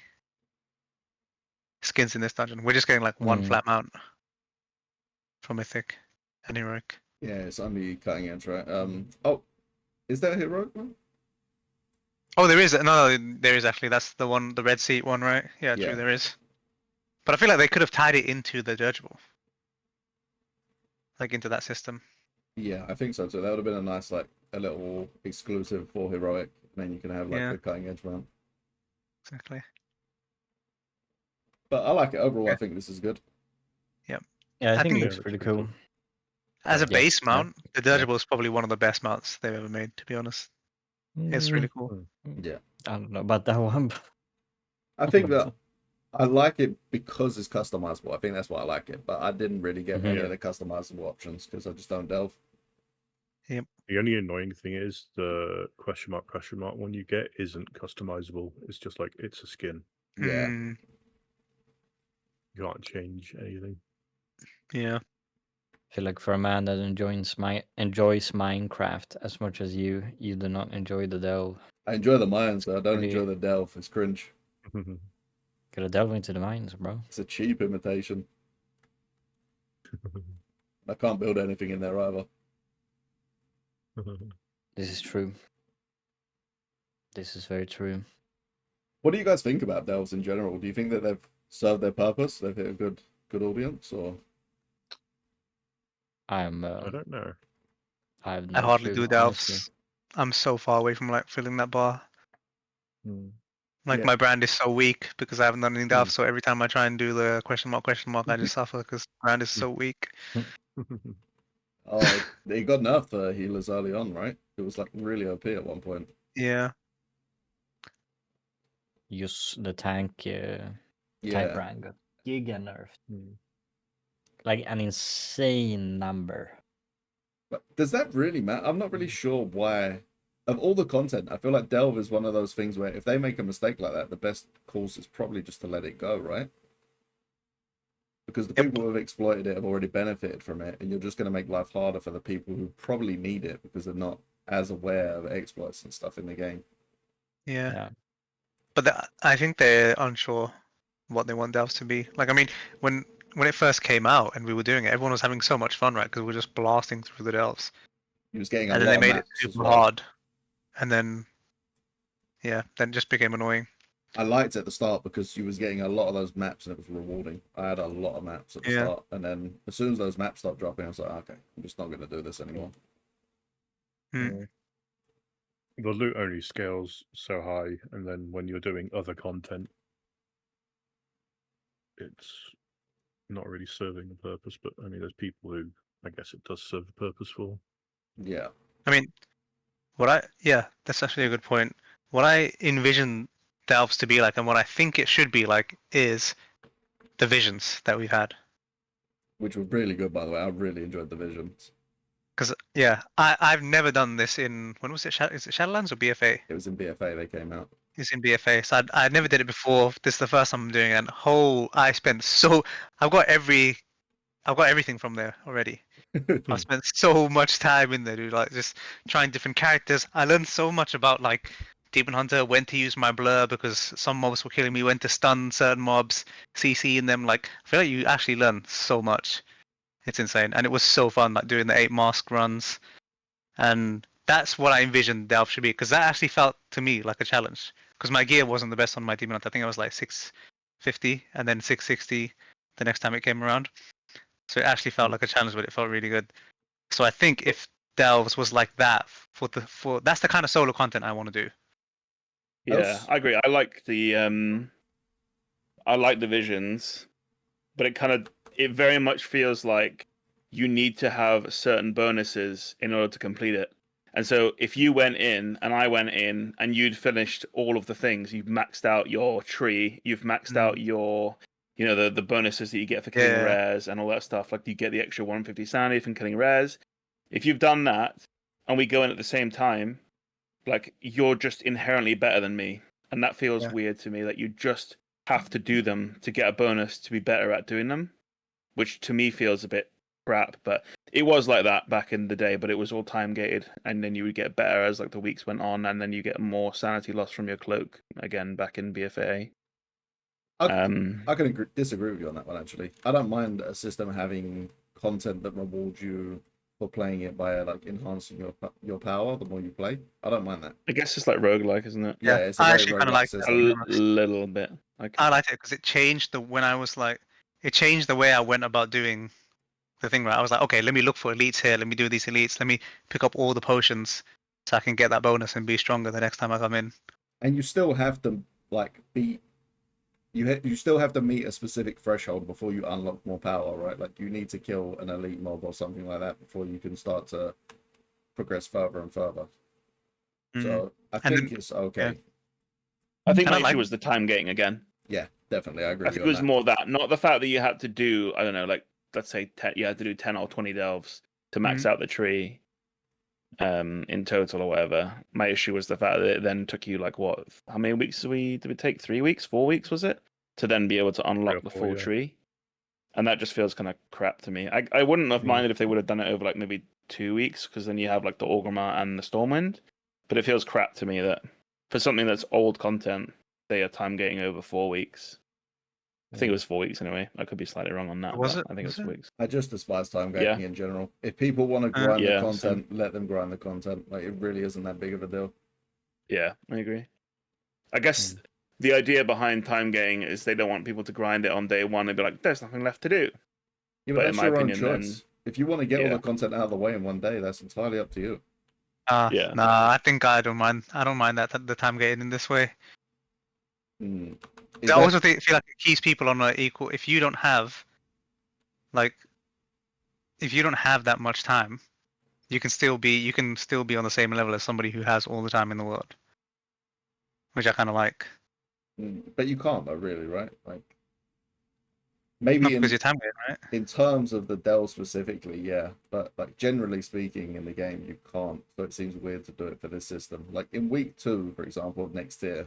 skins in this dungeon. We're just getting like one flat mount from Mythic and Heroic. Yeah, it's only cutting edge, right? Oh, is that a heroic one? Oh, there is there is actually. That's the one, the red seat one, right? Yeah, Yeah. true, there is. But I feel like they could have tied it into the dirigible, like into that system. Yeah, I think so too. That would have been a nice, like, a little exclusive for heroic. And then you can have like Yeah. the cutting edge one. Exactly. But I like it overall. Yeah. I think this is good. Yeah, I I think it think- looks Yeah, pretty looks pretty cool. As a Yeah, base yeah, mount, the dirigible is probably one of the best mounts they've ever made. To be honest, it's really cool. Yeah, I don't know about that one. But I think that I like it because it's customizable. I think that's why I like it. But I didn't really get any Yeah. of the customizable options because I just don't delve. The only annoying thing is the question mark one you get isn't customizable. It's just like it's a skin. Yeah, Mm, You can't change anything. yeah. I feel like for a man that enjoys Minecraft as much as you do not enjoy the delve. I enjoy the mines, but I don't Pretty- enjoy the delve. It's cringe. Gotta delve into the mines, bro. It's a cheap imitation. I can't build anything in there either. This is true. This is very true. What do you guys think about delves in general? Do you think that they've served their purpose? They've hit a good audience, or I'm. I don't know. I have I no hardly clue, do honestly. delves. I'm so far away from like filling that bar. Like Yeah. my brand is so weak because I haven't done any delves. So every time I try and do the question mark, I just suffer because brand is so weak. oh, they got nerfed for healers early on, right? It was like really OP at one point. Yeah. Use the tank. Tank Yeah, rank got giga nerfed. Like an insane number. but does that really matter? I'm not really sure why. Of all the content, I feel like delve is one of those things where if they make a mistake like that, the best course is probably just to let it go, right? Because the Yep. people who have exploited it have already benefited from it, and you're just going to make life harder for the people who probably need it because they're not as aware of exploits and stuff in the game. Yeah. Yeah. But I think they're unsure what they want delves to be. Like, I mean, when it first came out and we were doing it, everyone was having so much fun, right? Because we were just blasting through the delves, He was getting a and then lot they of made it maps as super well. hard, and then then it just became annoying. I liked it at the start because you was getting a lot of those maps and it was rewarding. I had a lot of maps at the Yeah. start, and then as soon as those maps stopped dropping, I was like, okay, I'm just not going to do this anymore. Hmm. The loot only scales so high, and then when you're doing other content, it's not really serving the purpose. But I mean, there's people who I guess it does serve the purpose for. Yeah. I mean, that's actually a good point. What I envision delves to be like, and what I think it should be like, is the visions that we've had. Which was really good, by the way. I really enjoyed the visions. Because I've never done this in, when was it? Is it Shadowlands or BFA? It was in BFA they came out. It's in BFA, so I never did it before. This is the first time I'm doing it. And I spent I've got everything from there already. I've spent so much time in there, dude. Like just trying different characters. I learned so much about like Demon Hunter, when to use my blur because some mobs were killing me, when to stun certain mobs, CC in them. Like I feel like you actually learn so much. It's insane, and it was so fun, like doing the 8 mask runs, and that's what I envisioned Delve should be, because that actually felt to me like a challenge. Because my gear wasn't the best on my Demon Hunter. I think I was like 650 and then 660 the next time it came around. So it actually felt like a challenge, but it felt really good. So I think if Delves was like that for that's the kind of solo content I want to do. Yeah, I agree. I like the visions, but it very much feels like you need to have certain bonuses in order to complete it. And so if you went in and I went in and you'd finished all of the things, you've maxed out your tree, you've maxed out your, the bonuses that you get for killing rares and all that stuff. Like you get the extra 150 sanity from killing rares. If you've done that and we go in at the same time, like you're just inherently better than me. And that feels weird to me, that you just have to do them to get a bonus to be better at doing them, which to me feels a bit crap. But it was like that back in the day, but it was all time gated, and then you would get better as like the weeks went on, and then you get more sanity loss from your cloak again back in BFA. I can disagree with you on that one, actually. I don't mind a system having content that rewards you for playing it by like enhancing your power the more you play. I don't mind that. I guess it's like roguelike, isn't it? Yeah, it's a I very actually kind of roguelike like system. A little bit. Okay. I liked it because it changed it changed the way I went about doing the thing. Right, I was like, okay, let me look for elites here. Let me do these elites. Let me pick up all the potions so I can get that bonus and be stronger the next time I come in. And you still have to like beat. You still have to meet a specific threshold before you unlock more power, right? Like you need to kill an elite mob or something like that before you can start to progress further and further. So I think it's okay. Yeah. I think And my I like- issue was the time gating again. Yeah, definitely. I agree I with think you it on was that. more that, not the fact that you had to do, I don't know, like let's say you had to do 10 or 20 delves to max out the tree in total or whatever. My issue was the fact that it then took you like what? How many weeks did we take? 3 weeks, 4 weeks was it? To then be able to unlock the full tree. And that just feels kind of crap to me. I wouldn't have minded if they would have done it over like maybe 2 weeks, because then you have like the Orgrimmar and the Stormwind. But it feels crap to me that for something that's old content, they are time gating over 4 weeks. I think it was 4 weeks anyway. I could be slightly wrong on that. Was but it? I think it was 4 weeks. I just despise time gating in general. If people want to grind the content, let them grind the content. Like it really isn't that big of a deal. Yeah, I agree. I guess the idea behind time gating is they don't want people to grind it on day one. They'd be like, "There's nothing left to do." Yeah, but that's your own choice. If you want to get all the content out of the way in one day, that's entirely up to you. Yeah. Nah, I think I don't mind. I don't mind that the time gating in this way. I also feel like it keeps people on an equal. If you don't have that much time, you can still be on the same level as somebody who has all the time in the world, which I kind of like. But you can't though, really, right? Like maybe because you're time gating, right? In terms of the Dell specifically, yeah, but like generally speaking in the game, you can't. So it seems weird to do it for this system. Like in week 2, for example, of next tier,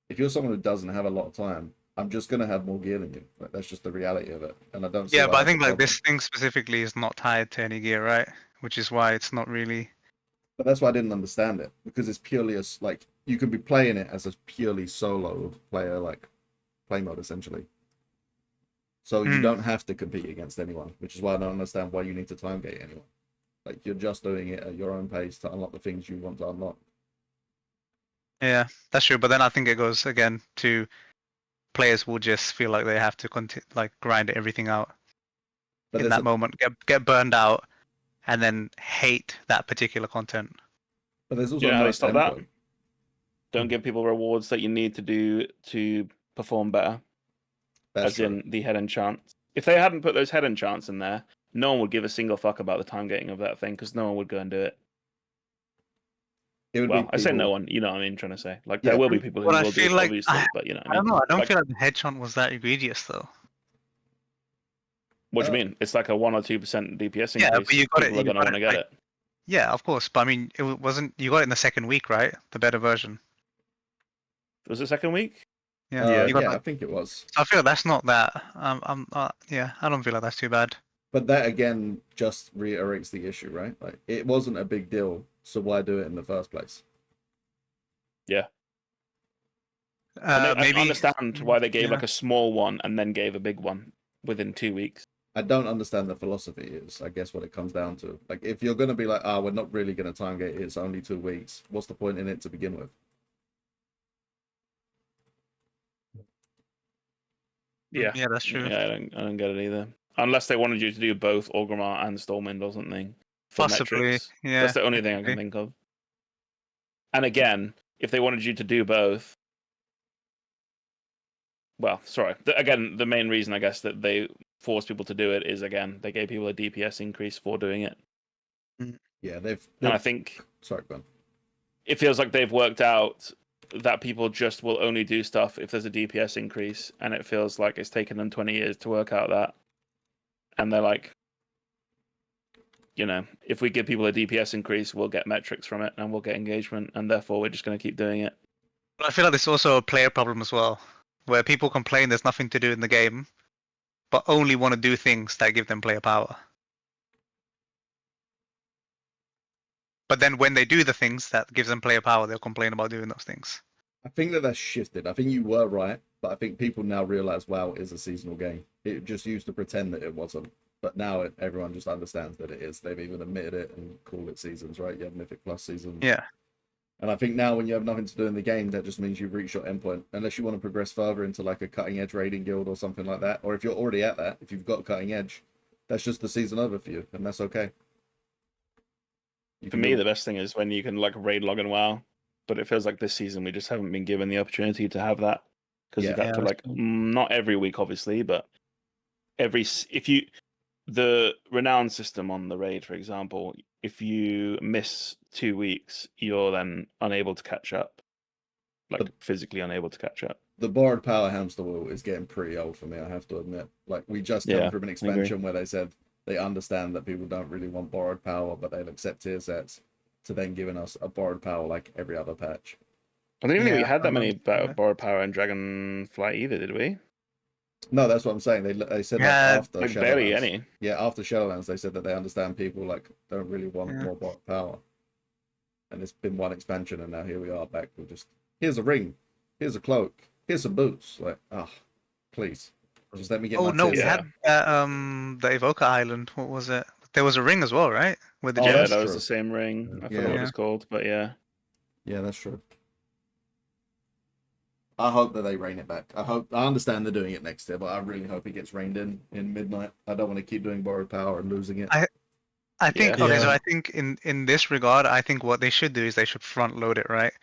if you're someone who doesn't have a lot of time, I'm just gonna have more gear than you. Like, that's just the reality of it, and I don't. Yeah, but I think like this thing specifically is not tied to any gear, right? Which is why it's not really. But that's why I didn't understand it, because it's purely like you could be playing it as a purely solo player, like play mode essentially. So you don't have to compete against anyone, which is why I don't understand why you need to time gate anyone. Like you're just doing it at your own pace to unlock the things you want to unlock. Yeah, that's true. But then I think it goes again to players will just feel like they have to grind everything out But in that moment, get burned out, and then hate that particular content. But there's also You know how no they stop that? endpoint. Don't give people rewards that you need to do to perform better. That's as true. in the head enchants. If they hadn't put those head enchants in there, no one would give a single fuck about the time gating of that thing because no one would go and do it. It would Well, be I say people- no one. You know what I mean? Trying to say like Yeah. there will be people who Well, I will do feel it, like- obviously, but you know what I don't know. I don't Like, feel like the headshot was that egregious though. what do you mean? It's like a 1 or 2% DPS increase. Yeah, but you got it. People are You going to got want to it, get like- it. Yeah, of course. But I mean, it wasn't. You got it in the second week, right? The better version. Was it second week? Yeah. You got yeah, that. I think it was. So I feel that's not that. Yeah, I don't feel like that's too bad. But that again just reiterates the issue, right? Like it wasn't a big deal, so why do it in the first place? Yeah. I Maybe understand why they gave yeah. like a small one and then gave a big one within 2 weeks. I don't understand the philosophy. Is I guess what it comes down to. Like if you're gonna be like, we're not really gonna time gate it, it's only 2 weeks. What's the point in it to begin with? Yeah. Yeah, that's true. Yeah, I don't get it either. Unless they wanted you to do both Orgrimmar and Stormwind or something for Possibly. metrics. Yeah. That's the only thing I can think of. And again, if they wanted you to do both, well, sorry. Again, the main reason I guess that they forced people to do it is again they gave people a DPS increase for doing it. Yeah, they've And I think sorry, go on. it feels like they've worked out that people just will only do stuff if there's a DPS increase, and it feels like it's taken them 20 years to work out that. And they're like, you know, if we give people a DPS increase, we'll get metrics from it and we'll get engagement, and therefore we're just going to keep doing it. But I feel like there's also a player problem as well, where people complain there's nothing to do in the game, but only want to do things that give them player power. But then when they do the things that gives them player power, they'll complain about doing those things. I think that's shifted. I think you were right, but I think people now realize WoW is a seasonal game. It just used to pretend that it wasn't, but now everyone just understands that it is. They've even admitted it and call it seasons, right? You have Mythic Plus seasons. Yeah. And I think now when you have nothing to do in the game, that just means you've reached your endpoint. Unless you want to progress further into like a cutting edge raiding guild or something like that, or if you're already at that, if you've got cutting edge, that's just the season over for you, and that's okay. For me, the best thing is when you can like raid log and WoW, but it feels like this season we just haven't been given the opportunity to have that because you've got to like not every week, obviously, but the renown system on the raid, for example, if you miss 2 weeks, you're then unable to catch up, like physically unable to catch up. The borrowed power hamster wheel is getting pretty old for me, I have to admit. Like we just come from an expansion where they said they understand that people don't really want borrowed power, but they'll accept tier sets, to then giving us a borrowed power like every other patch. I don't even think we had that many borrowed power in Dragonflight either, did we? No, that's what I'm saying. They said like after like Shadowlands. barely any. Yeah, after Shadowlands, they said that they understand people like don't really want more borrowed power. And it's been one expansion, and now here we are back with just here's a ring, here's a cloak, here's some boots. Like, please, just let me get. Oh my no, we tier had the Evoker Island. What was it? There was a ring as well, right? With the that true. was the same ring. I forgot what it's called, but yeah. Yeah, that's true. I hope that they rein it back. I understand they're doing it next year, but I really hope it gets reined in Midnight. I don't want to keep doing borrowed power and losing it. I think so I think in this regard, I think what they should do is they should front load it, right?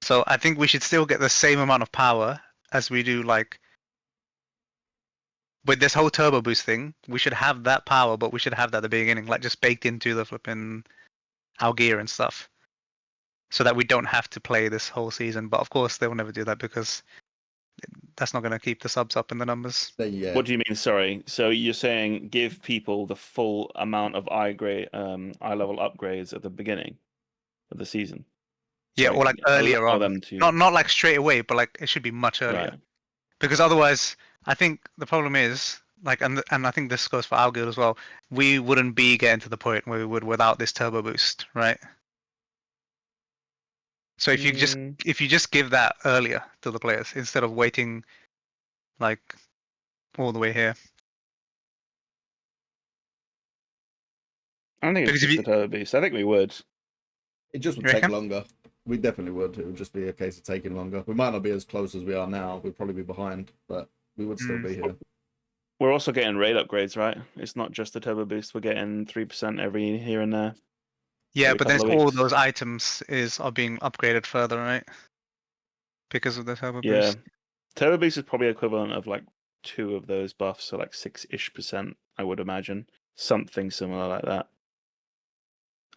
So I think we should still get the same amount of power as we do like with this whole turbo boost thing. We should have that power, but we should have that at the beginning, like just baked into the flipping our gear and stuff. So that we don't have to play this whole season. But of course they will never do that because that's not going to keep the subs up in the numbers. Yeah. What do you mean? Sorry. So you're saying give people the full amount of eye level upgrades at the beginning of the season? Yeah, or like earlier on. Them to... Not like straight away, but like it should be much earlier. Right. Because otherwise, I think the problem is like, and I think this goes for our guild as well. We wouldn't be getting to the point where we would without this turbo boost, right? So if you just give that earlier to the players instead of waiting like all the way here. I don't think it's Because if just you the turbo boost. I think we would. It just would You take reckon? longer. We definitely would. It would just be a case of taking longer. We might not be as close as we are now. We'd probably be behind, but we would still Mm. be here. We're also getting raid upgrades, right? It's not just the turbo boost. We're getting 3% every here and there. Yeah, every but then couple of all weeks. those items are being upgraded further, right? Because of the turbo Yeah. boost. Turbo boost is probably equivalent of like 2 of those buffs, so like 6-ish%, I would imagine. Something similar like that.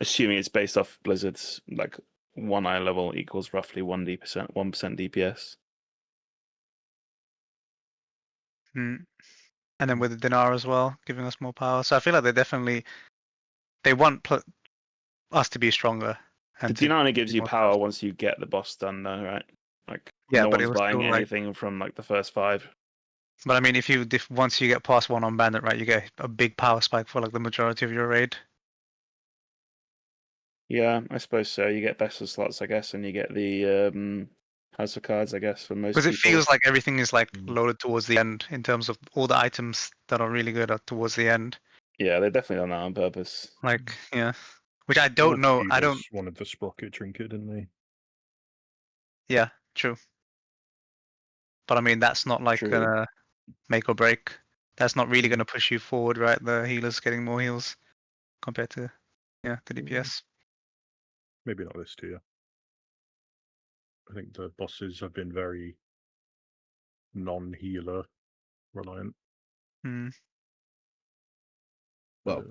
Assuming it's based off Blizzard's like 1 eye level equals roughly 1% DPS. Mm. And then with the dinar as well, giving us more power. So I feel like they want us to be stronger. The And to dinar only gives be you more power powerful. once you get the boss done, though, right? Like Yeah, no but it one's was buying still like. anything from like the first 5. But I mean, if once you get past 1 on bandit, right, you get a big power spike for like the majority of your raid. Yeah, I suppose so. You get better slots, I guess, and you get the House of Cards, I guess, for most Because it people. feels like everything is like Mm. loaded towards the end in terms of all the items that are really good are towards the end. Yeah, they've definitely done that on purpose. Like, yeah. Which I All don't of know. the I don't. healers wanted the sprocket trinket, didn't they? Yeah, true. But I mean, that's not like True. gonna make or break. That's not really Mm. gonna push you forward, right? The healers getting more heals compared to the DPS. Maybe not this tier. I think the bosses have been very non-healer reliant. Hmm. Well, Uh,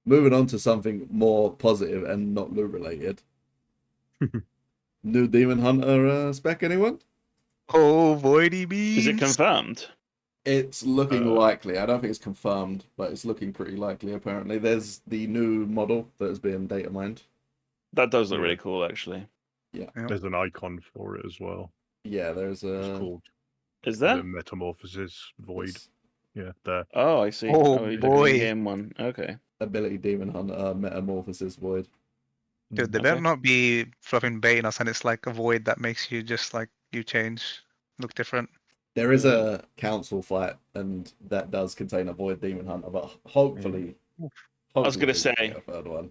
moving on to something more positive and not loot related. New Demon Hunter spec, anyone? Oh, voidy beast! Is it confirmed? It's looking Uh, likely. I don't think it's confirmed, but it's looking pretty likely, apparently. There's the new model that has been data mined. That does look Yeah. really cool, actually. Yeah. Yep. There's an icon for it as well. Yeah, there's It's a... called Is the there? Metamorphosis Void. this Yeah, there. Oh, I see. Oh, Oh, you look at the boy. in-game one. Okay. ability Demon Hunter Metamorphosis Void. Dude, they Okay. better not be fluffing baiting us, and it's like a void that makes you just like you change, look different. There is a council fight, and that does contain a Void Demon Hunter, but hopefully... I was gonna we say- get a third one.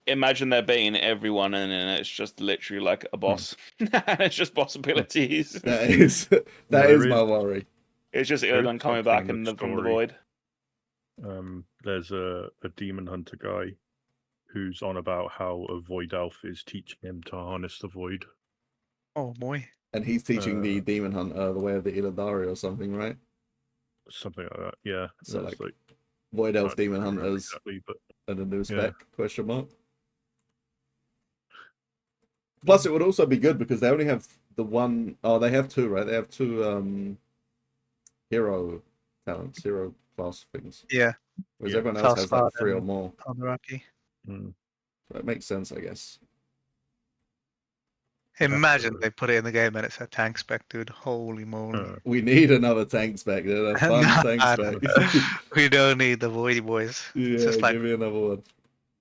Imagine they're baiting everyone and then it's just literally like a boss. It's just possibilities. That is There is my is- worry. It's just there is Erdogan coming something back in the from the story. void. There's a demon hunter guy who's on about how a void elf is teaching him to harness the void. Oh boy. And he's teaching the Demon Hunter the way of the Illidari or something, right? Something like that. Yeah. So, there's, like, Void Elf I Demon can't remember Hunters exactly, but and a new Yeah. spec, question mark. Plus, it would also be good because they only have the one... Oh, they have 2, right? They have 2 hero talents, hero class things. Yeah. Whereas Yeah. everyone else has like Falsfad 3 or and more. Tadaraki. mm, So it makes sense, I guess. Imagine to- they put it in the game and it's a tank spec, dude. Holy moly. We need another tank spec, dude. A fun Nah, tank I spec. We don't need the voidy boys. It's Yeah, just like give me another one.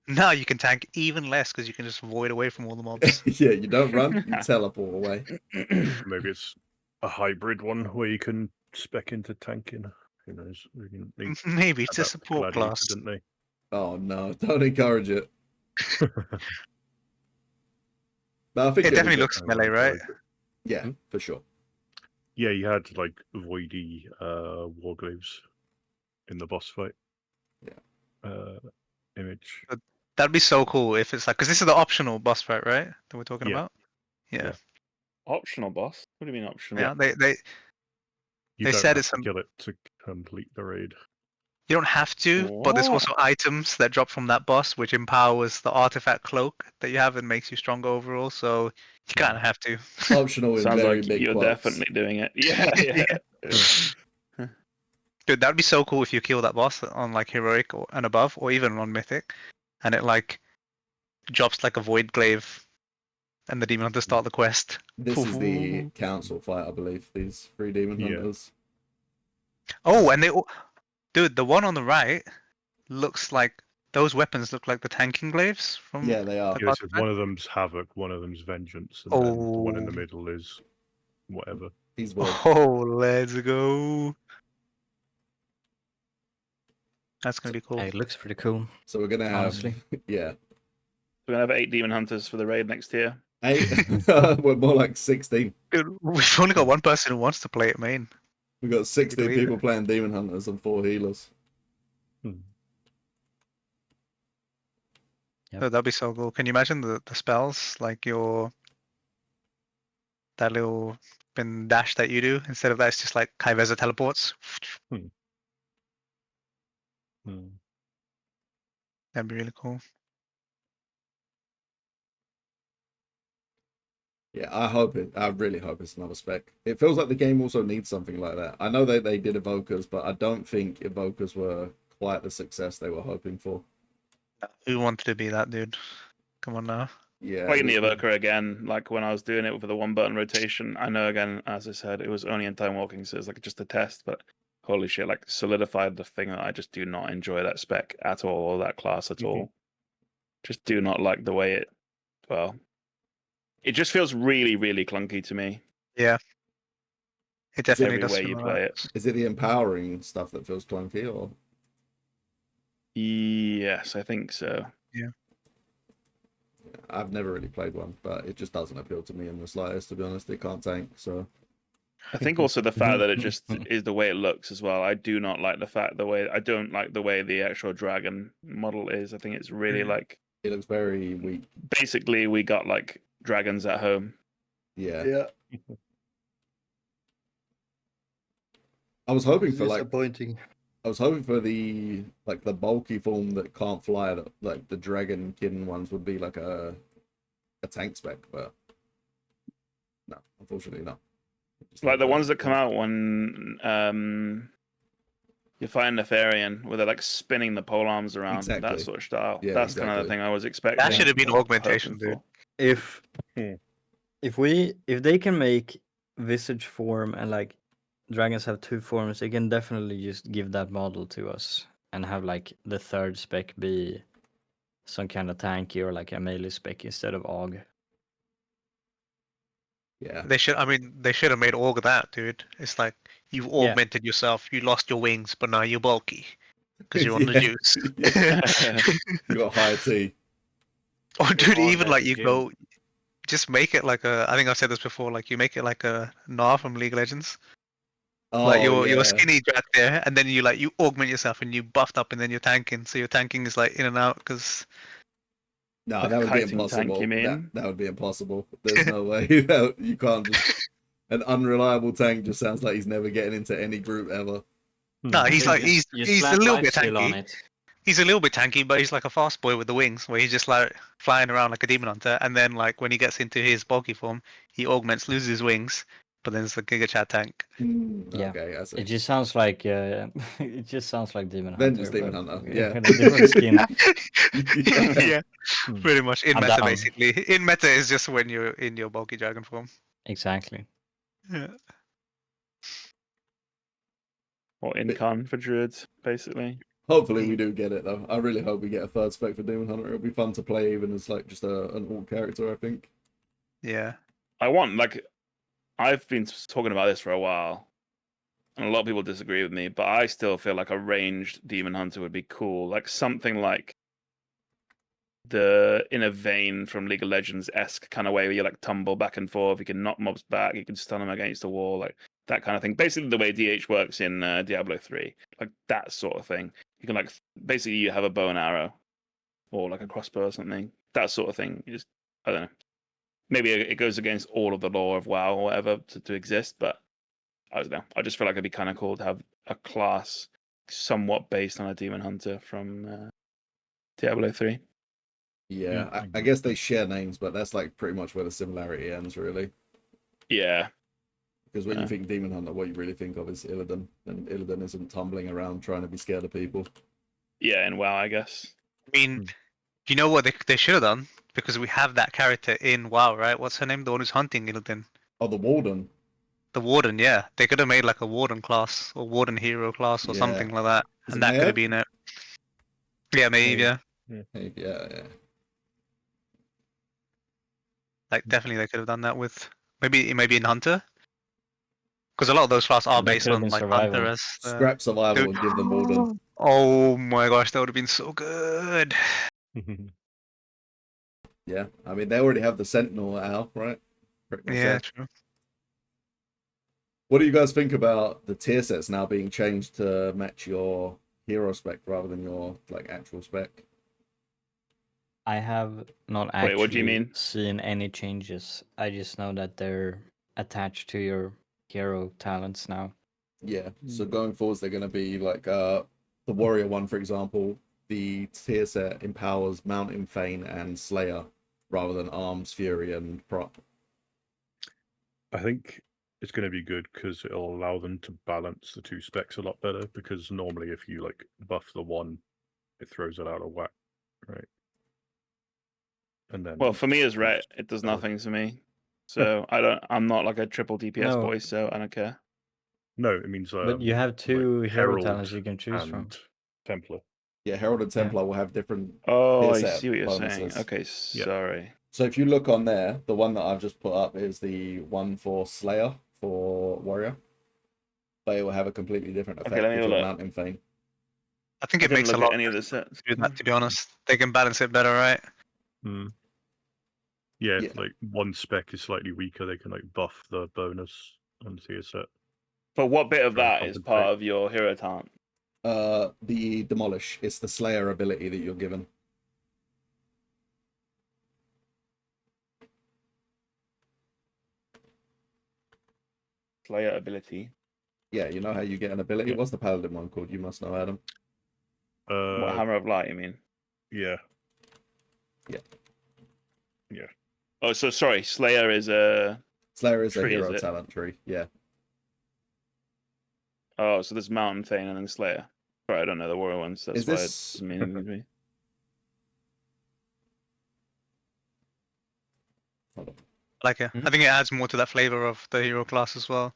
now you can tank even less because you can just void away from all the mobs. Yeah, you don't run, you teleport away. maybe it's a hybrid one where you can spec into tanking. Who knows? They Maybe had it's a that support Gladiator, class. didn't they? Oh no, don't encourage it. But I think It it'll be definitely good. looks melee, right? Yeah, Hmm? for sure. Yeah, you had like voidy warglaves in the boss fight. Yeah. Image. That'd be so cool if it's like, because this is the optional boss fight, right? That we're talking Yeah. about. Yeah. Yeah. Optional boss? What do you mean optional? Yeah. You They don't said have it's to some. kill it to complete the raid. You don't have to, but there's also items that drop from that boss, which empowers the artifact cloak that you have and makes you stronger overall. So you kind of have to. Optional in Sounds very like big you're quotes. definitely doing it. Yeah. Dude, that'd be so cool if you kill that boss on like heroic and above, or even on mythic, and it like drops like a void glaive, and the demon hunter start the quest. This is the council fight, I believe. These 3 demon Yeah. hunters. Oh, and dude, the one on the right looks like those weapons look like the tanking glaives from. Yeah, they are. the Yeah, so artifact. one of them's Havoc, one of them's Vengeance, and then the one in the Oh. middle is whatever. He's void. Oh, let's go. That's gonna be cool. Yeah, it looks pretty cool. So we're gonna have Honestly. yeah. We're gonna have 8 demon hunters for the raid next year. 8 we're more like 16. Dude, we've only got one person who wants to play it main. We got 16 believe people it? playing Demon Hunters and 4 healers. Hmm. Yep. Oh, that'd be so cool. Can you imagine the spells like that little spin dash that you do? Instead of that, it's just like Kyveza teleports. Hmm. That'd be really cool. Yeah, I really hope it's another spec. It feels like the game also needs something like that. I know they did Evokers, but I don't think Evokers were quite the success they were hoping for. Who wanted to be that dude? Come on now. Yeah. Like in the Evoker again, like when I was doing it with the 1-button rotation, I know again, as I said, it was only in time walking, so it's like just a test, but holy shit, like solidified the thing that I just do not enjoy that spec at all, or that class at all. Just do not like the way it just feels really, really clunky to me. Yeah. It definitely every does. way feel you like play that. it. Is it the empowering stuff that feels clunky, or? Yes, I think so. I've never really played one, but it just doesn't appeal to me in the slightest, to be honest. It can't tank, so. I think also the fact that it just is the way it looks as well. I do not like I don't like the way the actual dragon model is. I think it's really like It looks very weak. basically we got like dragons at home. Yeah. I was hoping for like disappointing. I was hoping for the bulky form that can't fly, that like the dragon kitten ones would be like a tank spec, but no, unfortunately not. Like the ones that come out when you find Nefarian, where they're like spinning the pole arms around, Exactly. that sort of style. Yeah, That's kind of the exactly. thing I was expecting. That should have been or augmentation, hoping for. dude. If they can make visage form and like dragons have 2 forms, they can definitely just give that model to us and have like the third spec be some kind of tanky or like a melee spec instead of AUG. Yeah. They should have made Org that, dude. It's like you've augmented yourself, you lost your wings, but now you're bulky. Because you're on the Yeah. juice. You got higher T. Oh dude, on even the like you gym. go just make it like I think I've said this before, like you make it like a Gnar from League of Legends. Oh, Like you're yeah. skinny jack there, and then you augment yourself and you buffed up, and then you're tanking. So your tanking is like in and out because No, Like that would be kiting tank, impossible. you mean? That would be impossible. There's no way. You can't just. An unreliable tank just sounds like he's never getting into any group ever. no, he's So like you he's a slap little bit lifesteal on tanky. it. He's a little bit tanky, but he's like a fast boy with the wings, where he's just like flying around like a demon hunter. And then like when he gets into his bulky form, he augments, loses his wings, but then it's a Giga Chat tank. Yeah. Okay, I see. It just sounds like it just sounds like Demon Hunter. Vengeance Demon but Hunter, yeah. with a different skin. Yeah, pretty much in I'm meta down. basically. In meta is just when you're in your bulky dragon form. Exactly. Yeah. Or Incarn for druids, basically. Hopefully we do get it though. I really hope we get a third spec for Demon Hunter. It'll be fun to play even as like just an alt character, I think. Yeah. I've been talking about this for a while, and a lot of people disagree with me, but I still feel like a ranged Demon Hunter would be cool. Like something like in a vein from League of Legends-esque kind of way where you like tumble back and forth, you can knock mobs back, you can stun them against the wall, like that kind of thing. Basically the way DH works in Diablo 3, like that sort of thing. You can like basically you have a bow and arrow or like a crossbow or something. That sort of thing. You just, I don't know. Maybe it goes against all of the lore of WoW or whatever to exist, but I don't know. I just feel like it'd be kind of cool to have a class somewhat based on a Demon Hunter from Diablo 3. Yeah, I guess they share names, but that's like pretty much where the similarity ends, really. Yeah. Because when you think Demon Hunter, what you really think of is Illidan, and Illidan isn't tumbling around trying to be scared of people. Yeah, in WoW, I guess. I mean, you know what they should have done? Because we have that character in WoW, right? What's her name? The one who's hunting Illidan. Oh, the Warden. The Warden, yeah. They could have made like a Warden class or Warden hero class or Yeah. something like that. Is And it that could have Maeve? been it. Yeah, maybe, yeah. Hey, yeah. Like definitely they could have done that with maybe in Hunter. Because a lot of those classes are That based could have on been like survival. Hunter's. Scrap survival and give them Walden. Oh my gosh, that would have been so good. Yeah, I mean, they already have the Sentinel Owl, right? Pretty much Yeah, there. true. What do you guys think about the tier sets now being changed to match your hero spec rather than your like actual spec? I have not Wait, what do you actually mean? seen any changes. I just know that they're attached to your hero talents now. Yeah, so going forwards, they're going to be like the warrior one, for example. The tier set empowers Mountain Fane and Slayer rather than Arms, Fury, and Prop. I think it's going to be good because it'll allow them to balance the two specs a lot better. Because normally, if you like buff the one, it throws it out of whack, right? And then Well, for me as ret, it does Oh. nothing to me. So I'm not like a triple DPS No. boy, so I don't care. No, it means But you have two hero Herald talents you can choose and from. Templar. Yeah, Herald and Templar will have different Oh, tier I set see what you're bonuses. saying. Okay, Yeah. sorry. So if you look on there, the one that I've just put up is the one for Slayer for Warrior. But it will have a completely different effect let me with have a your look. Mountain Fane. I think I it didn't makes a look lot at any of the of sense sets. to do that, to be honest. They can balance it better, right? Mm. Yeah, Yeah. if like one spec is slightly weaker, they can like buff the bonus on the tier set. But what bit of Try and that is compensate. part of your hero talent? The Demolish. It's the Slayer ability that you're given. Slayer ability. Yeah, you know how you get an ability? Yeah. What's the Paladin one called? You must know, Adam. What, Hammer of Light, you mean? Yeah. Oh, so sorry. Slayer is a. Slayer is a Tree, is hero it? talent tree. Yeah. Oh, so there's Mountain Thane and then Slayer. Sorry, I don't know the warrior ones. That's Is why this- it doesn't mean anything to me. Hold on. Like it. I think it adds more to that flavor of the hero class as well.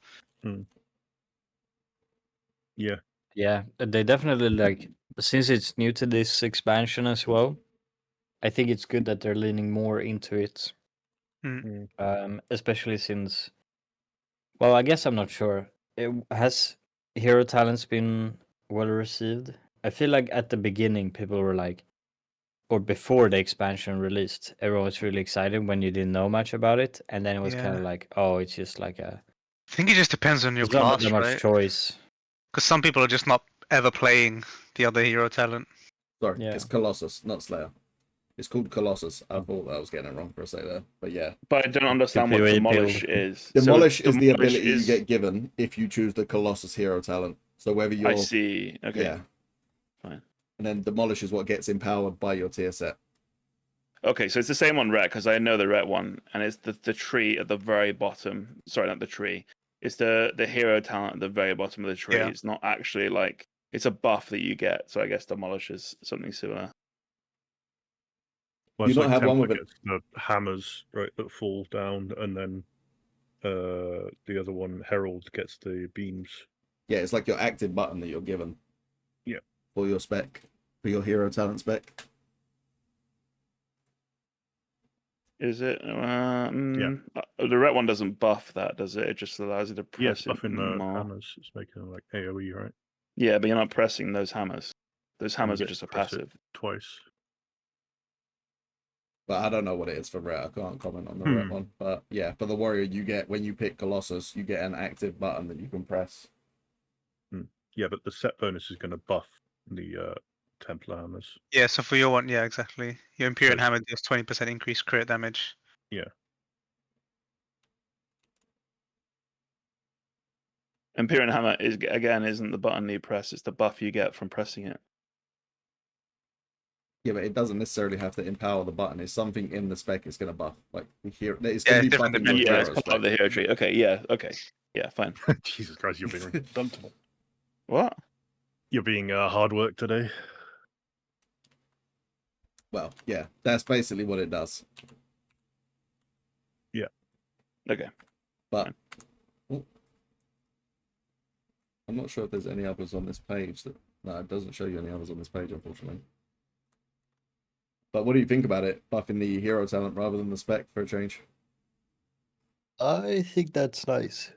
Yeah. Yeah, they definitely like, since it's new to this expansion as well, I think it's good that they're leaning more into it. Especially since, well, I guess I'm not sure. Has hero talents been well received? I feel like at the beginning people were like, or before the expansion released, everyone was really excited when you didn't know much about it, and then it was kind of Yeah. like, oh, it's just like I think it just depends on your there's not class, that much right? choice. Because some people are just not ever playing the other hero talent. Sorry, Yeah. it's Colossus, not Slayer. It's called Colossus. I thought I was getting it wrong for a second there. But yeah. But I don't understand what PvE Demolish build. is. Demolish So is the Demolish ability you is- get given if you choose the Colossus hero talent. So whether you're I see. Okay. Yeah. Fine. And then Demolish is what gets empowered by your tier set. Okay, so it's the same on Ret because I know the Ret one, and it's the tree at the very bottom. Sorry, not the tree. It's the hero talent at the very bottom of the tree. Yeah. It's not actually like it's a buff that you get. So I guess Demolish is something similar. Well, You it's don't like have one Templar with gets the hammers, right, that fall down, and then the other one, Herald, gets the beams. Yeah, it's like your active button that you're given. Yeah. For your spec. For your hero talent spec. Is it? Yeah. The Ret one doesn't buff that, does it? It just allows you to Yeah, it's press it buffing the more. hammers. It's making them like AoE, right? Yeah, but you're not pressing those hammers. Those And you hammers are get just to a press it passive. twice. But I don't know what it is for Ret. I can't comment on the Ret one. But yeah, for the warrior, you get, when you pick Colossus, you get an active button that you can press. Yeah, but the set bonus is going to buff the Templar hammers. Yeah, so for your one, yeah, exactly. Your Imperial So- Hammer does 20% increased crit damage. Yeah. Imperial Hammer is again isn't the button you press; it's the buff you get from pressing it. Yeah, but it doesn't necessarily have to empower the button. It's something in the spec it's going to buff. Like, it's Yeah, going to be it's different buffing your Yeah, hero it's part spec. of the hero tree. Okay, yeah, okay, yeah, fine. Jesus Christ, you're being redundant. What? You're being hard work today. Well, yeah, that's basically what it does. Okay. But oh, I'm not sure if there's any others on this page. No, it doesn't show you any others on this page, unfortunately. But what do you think about it, buffing the hero talent rather than the spec for a change? I think that's nice.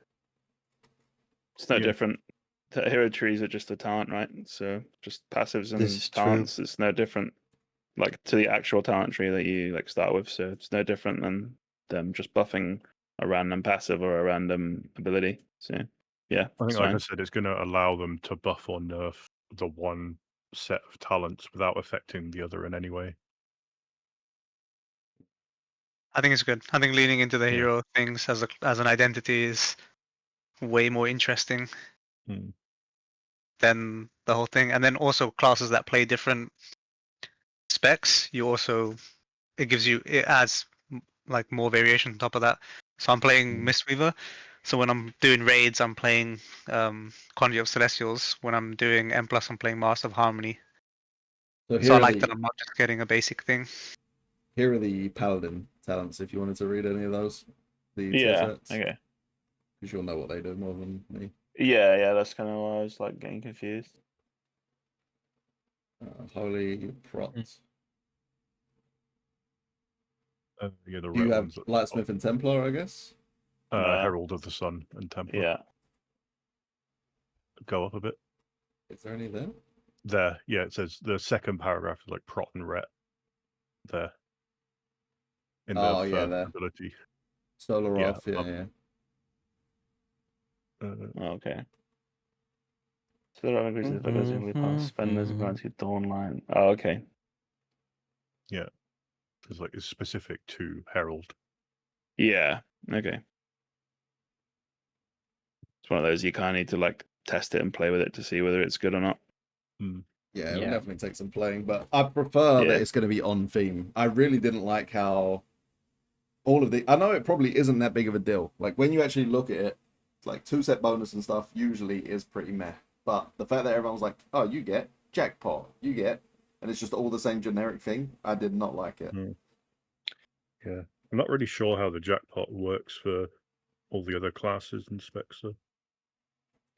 It's no Yeah. different. The hero trees are just a talent, right? So just passives and This is true. talents. It's no different, like to the actual talent tree that you like start with. So it's no different than them just buffing a random passive or a random ability. So yeah, I it's think, like I fine. said, it's going to allow them to buff or nerf the one set of talents without affecting the other in any way. I think it's good. I think leaning into the Yeah. hero things as an identity is way more interesting Hmm. than the whole thing. And then also classes that play different specs, it adds like more variation on top of that. So I'm playing Mistweaver. So when I'm doing raids, I'm playing Conduit of Celestials. When I'm doing M+, I'm playing Master of Harmony. So So I like that I'm not just getting a basic thing. here are the paladin talents. If you wanted to read any of those, the tier Yeah. sets, Okay. because you'll know what they do more than me. Yeah. That's kind of why I was like getting confused. Holy prot. Yeah, the Do you red have ones. Lightsmith and Templar, I guess? No. Herald of the Sun and Templar. Yeah. Go up a bit. Is there any there? There, yeah, it says the second paragraph is like Prot and Ret. There. In Oh, their yeah, first there. ability. Solar Yeah, off, yeah. Okay. So that increases the focus we pass spenders granted Dawn Line. Oh, okay. Yeah. It's like it's specific to Herald. Yeah. Okay. It's one of those you kind of need to like test it and play with it to see whether it's good or not. Yeah, it will Yeah. definitely take some playing, but I prefer Yeah. that it's going to be on theme. I really didn't like how all of the. I know it probably isn't that big of a deal. Like when you actually look at it, like 2-set bonus and stuff usually is pretty meh. But the fact that everyone's like, oh, you get jackpot, you get, and it's just all the same generic thing, I did not like it. Yeah. I'm not really sure how the jackpot works for all the other classes and specs. So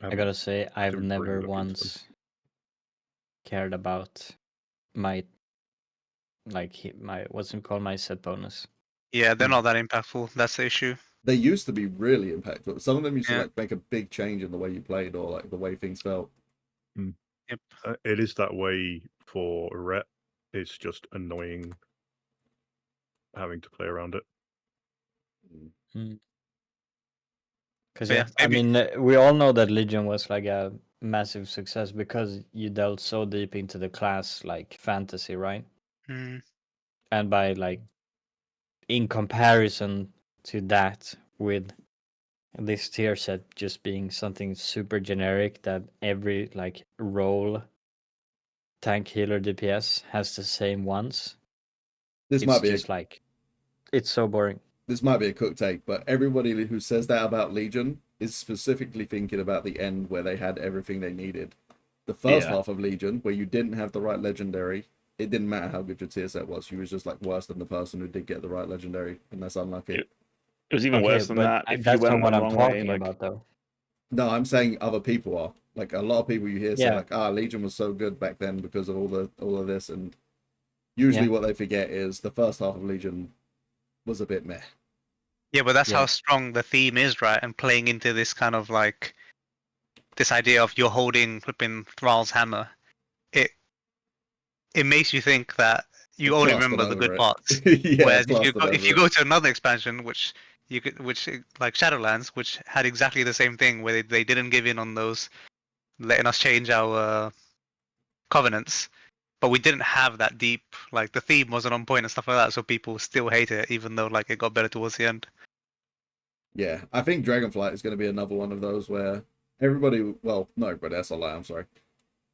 I gotta say, I've didn't really never look into them. once cared about my my what's it called, my set bonus. Yeah, they're not that impactful. That's the issue. They used to be really impactful. Some of them used to Yeah. like make a big change in the way you played or like the way things felt. Yep. It is that way for Ret. It's just annoying having to play around it. Because But yeah, I maybe- mean, we all know that Legion was like a massive success because you delved so deep into the class, like fantasy, right? Mm, And by like, in comparison to that, with this tier set just being something super generic that every like role tank healer DPS has the same ones. This It's might be just like, it's so boring. this might be a cook take, but everybody who says that about Legion is specifically thinking about the end where they had everything they needed. The first Yeah. half of Legion, where you didn't have the right legendary, it didn't matter how good your tier set was. You was just like worse than the person who did get the right legendary, and that's unlucky. It was even worse than that if you that's went not what the I'm wrong way. talking Like, about, though. No, I'm saying other people are. Like a lot of people you hear say Yeah. like, Legion was so good back then because of all of this, and usually Yeah. what they forget is the first half of Legion was a bit meh. yeah, but that's Yeah. how strong the theme is, right? And playing into this kind of like this idea of you're holding flipping Thrall's hammer. It makes you think that you only Plastered remember the over good it. parts. Yeah, Whereas if plastered over you it. go to another expansion, which like Shadowlands, which had exactly the same thing, where they didn't give in on those, letting us change our covenants, but we didn't have that deep. Like the theme wasn't on point and stuff like that, so people still hate it, even though like it got better towards the end. Yeah, I think Dragonflight is going to be another one of those where everybody, well, no, but that's a lie. I'm sorry.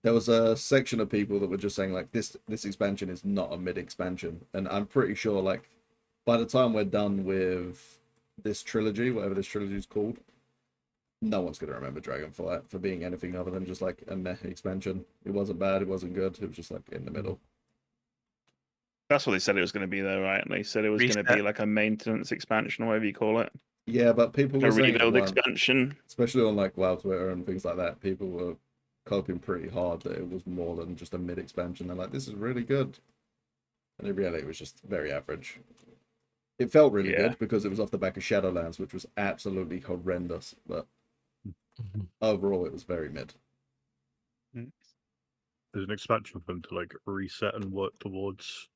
There was a section of people that were just saying like this expansion is not a mid expansion, and I'm pretty sure like by the time we're done with this trilogy, whatever this trilogy is called, no one's going to remember Dragonflight for being anything other than just like a meh expansion. It wasn't bad, it wasn't good, it was just like in the middle. that's what they said it was going to be, though, right? They said it was going to be Reset. like a maintenance expansion, or whatever you call it, Yeah, but people a were saying it rebuild weren't. expansion. Especially on like WoW Twitter and things like that, people were coping pretty hard that it was more than just a mid expansion. They're like, this is really good. And in reality, it was just very average. It felt really Yeah. good because it was off the back of Shadowlands, which was absolutely horrendous. But overall it was very mid. There's an expansion for them to like reset and work towards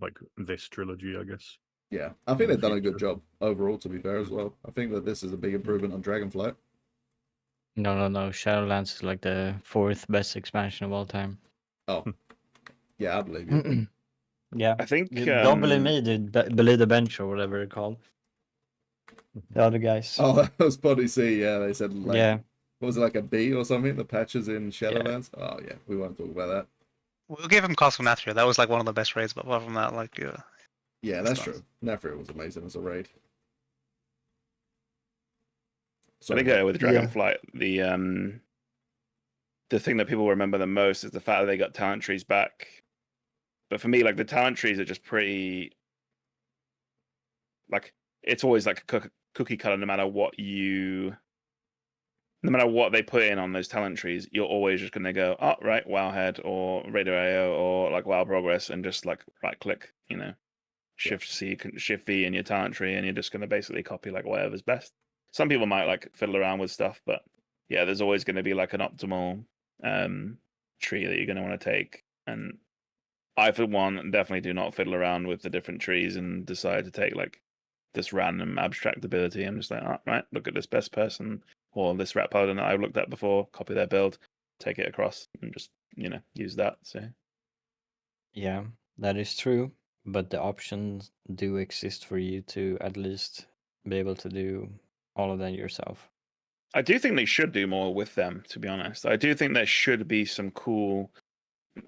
like this trilogy, I guess. Yeah, I think they've done a good job overall, to be fair, as well. I think that this is a big improvement on Dragonflight. No. Shadowlands is like the 4th best expansion of all time. Oh, yeah, I believe you. Yeah. I think Don't believe me, dude. Believe the bench or whatever it's called. The other guys. Oh, that was Body C. Yeah, they said like, Yeah. what was it, like a B or something? The patches in Shadowlands. Oh yeah, we won't talk about that. We'll give him Castle Nathria. That was like one of the best raids, but apart from that, like Yeah, that's true. Nathria was amazing as a raid. I think with Dragonflight, the thing that people remember the most is the fact that they got talent trees back. But for me, like the talent trees are just pretty, like it's always like a cookie cutter. No matter what they put in on those talent trees, you're always just gonna go, oh right, Wowhead or Raider AO or like Wow Progress, and just like right click, Shift C, Shift V in your talent tree, and you're just gonna basically copy like whatever's best. Some people might like fiddle around with stuff, but yeah, there's always going to be like an optimal tree that you're going to want to take. And I, for one, definitely do not fiddle around with the different trees and decide to take like this random abstract ability. I'm just like, oh, right, look at this best person or this rat paladin that I've looked at before, copy their build, take it across, and just use that. So Yeah, that is true. But the options do exist for you to at least be able to do all of that yourself. I do think they should do more with them, to be honest. I do think there should be some cool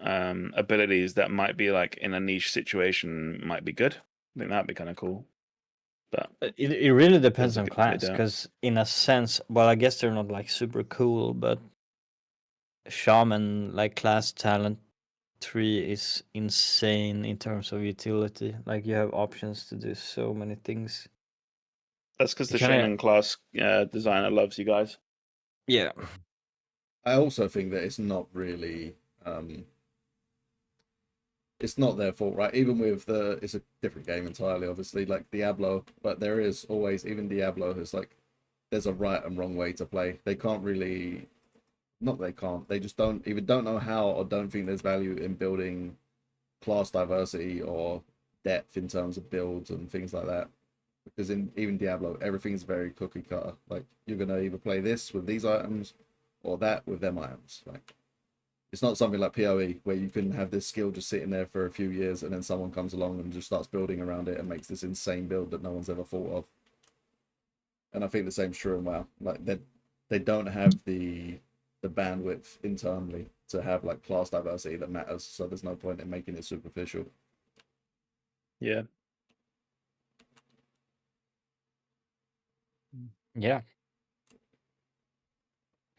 abilities that might be like in a niche situation might be good. I think that'd be kind of cool. But it really depends on they class, don't. because in a sense, well, I guess they're not like super cool, but shaman like class talent tree is insane in terms of utility. Like you have options to do so many things. That's because You the kinda- shaman class designer loves you guys. Yeah. I also think that it's not really it's not their fault, right? Even with it's a different game entirely, obviously, like Diablo, but there is always, even Diablo has like, there's a right and wrong way to play. They can't really, not they can't, they just don't know how, or don't think there's value in building class diversity or depth in terms of builds and things like that. Because in even Diablo, everything's very cookie cutter. Like you're gonna either play this with these items or that with them items. Like it's not something like PoE where you can have this skill just sitting there for a few years and then someone comes along and just starts building around it and makes this insane build that no one's ever thought of. And I think the same's true in WoW. Like they don't have the bandwidth internally to have like class diversity that matters. So there's no point in making it superficial. Yeah. Yeah.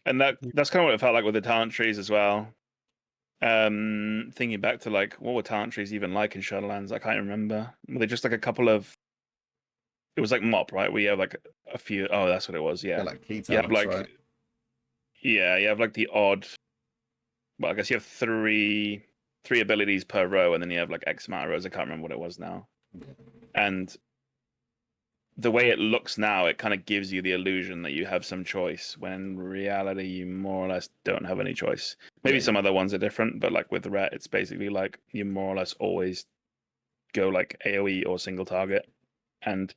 And that's kind of what it felt like with the talent trees as well. Thinking back to like what were talent trees even like in Shadowlands? I can't remember. Were they just like a couple of? It was like mop, right? We have like a few. Oh, that's what it was. Yeah. Like key talents, you have like, right? Yeah, you have like the odd. Well, I guess you have three abilities per row, and then you have like X amount of rows. I can't remember what it was now. And the way it looks now, it kind of gives you the illusion that you have some choice, when in reality you more or less don't have any choice. Maybe some other ones are different, but like with Ret, it's basically like you more or less always go like AoE or single target, and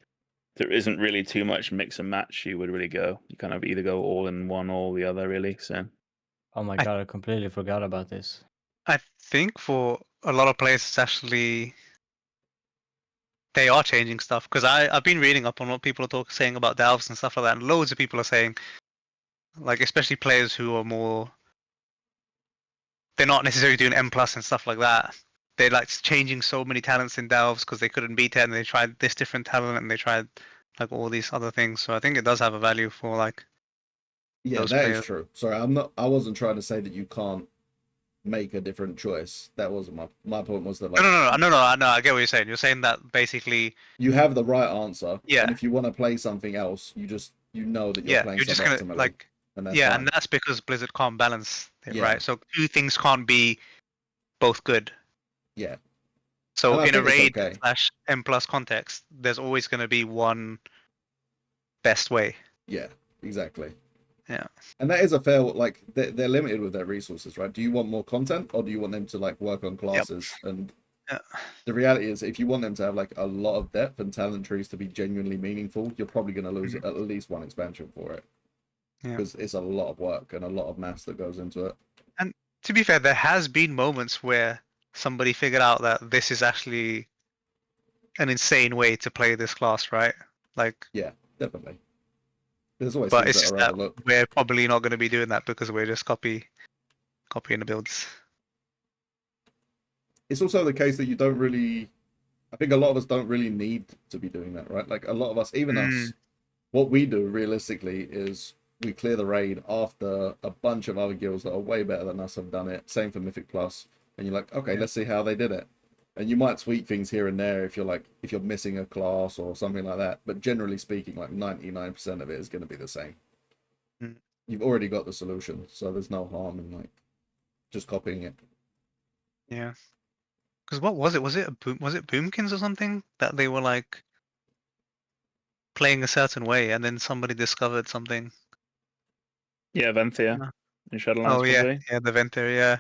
there isn't really too much mix and match you would really go. You kind of either go all in one or the other, really. So Oh my god, I completely forgot about this. I think for a lot of players, it's actually they are changing stuff, because I've been reading up on what people are saying about delves and stuff like that, and loads of people are saying, like especially players who are more, they're not necessarily doing M plus and stuff like that. They're like changing so many talents in delves because they couldn't beat it, and they tried this different talent and they tried like all these other things. So I think it does have a value for like Yeah, that is true. Sorry, I wasn't trying to say that you can't make a different choice. That wasn't my point. Was that like no, I get what you're saying. You're saying that basically you have the right answer. Yeah. And if you want to play something else, you know that you're playing you're just something gonna optimally. like And that's and that's because Blizzard can't balance it, Yeah. right? So two things can't be both good. Yeah. So And I in a think it's raid okay. / M plus context, there's always going to be one best way. Yeah, exactly. Yeah. And that is a fair, like, they're limited with their resources, right? Do you want more content, or do you want them to, like, work on classes? And Yeah. the reality is, if you want them to have, like, a lot of depth and talent trees to be genuinely meaningful, you're probably going to lose at least one expansion for it. Yeah. Because it's a lot of work and a lot of maths that goes into it. And to be fair, there has been moments where somebody figured out that this is actually an insane way to play this class, right? Like, Yeah, definitely. There's always but things it's that just are that overlooked. we're probably not going to be doing that because we're just copying the builds. It's also the case that you don't really, I think a lot of us don't really need to be doing that, right? Like a lot of us, even us, what we do realistically is we clear the raid after a bunch of other guilds that are way better than us have done it. Same for Mythic Plus. And you're like, okay, let's see how they did it. And you might tweak things here and there if you're missing a class or something like that. But generally speaking, like 99% of it is going to be the same. Mm. You've already got the solution, so there's no harm in like just copying it. Yeah. Because what was it? Was it Boomkins or something that they were like playing a certain way, and then somebody discovered something? Yeah, Venthia No. in Shadowlands, Oh yeah, probably. yeah, the Venter, yeah.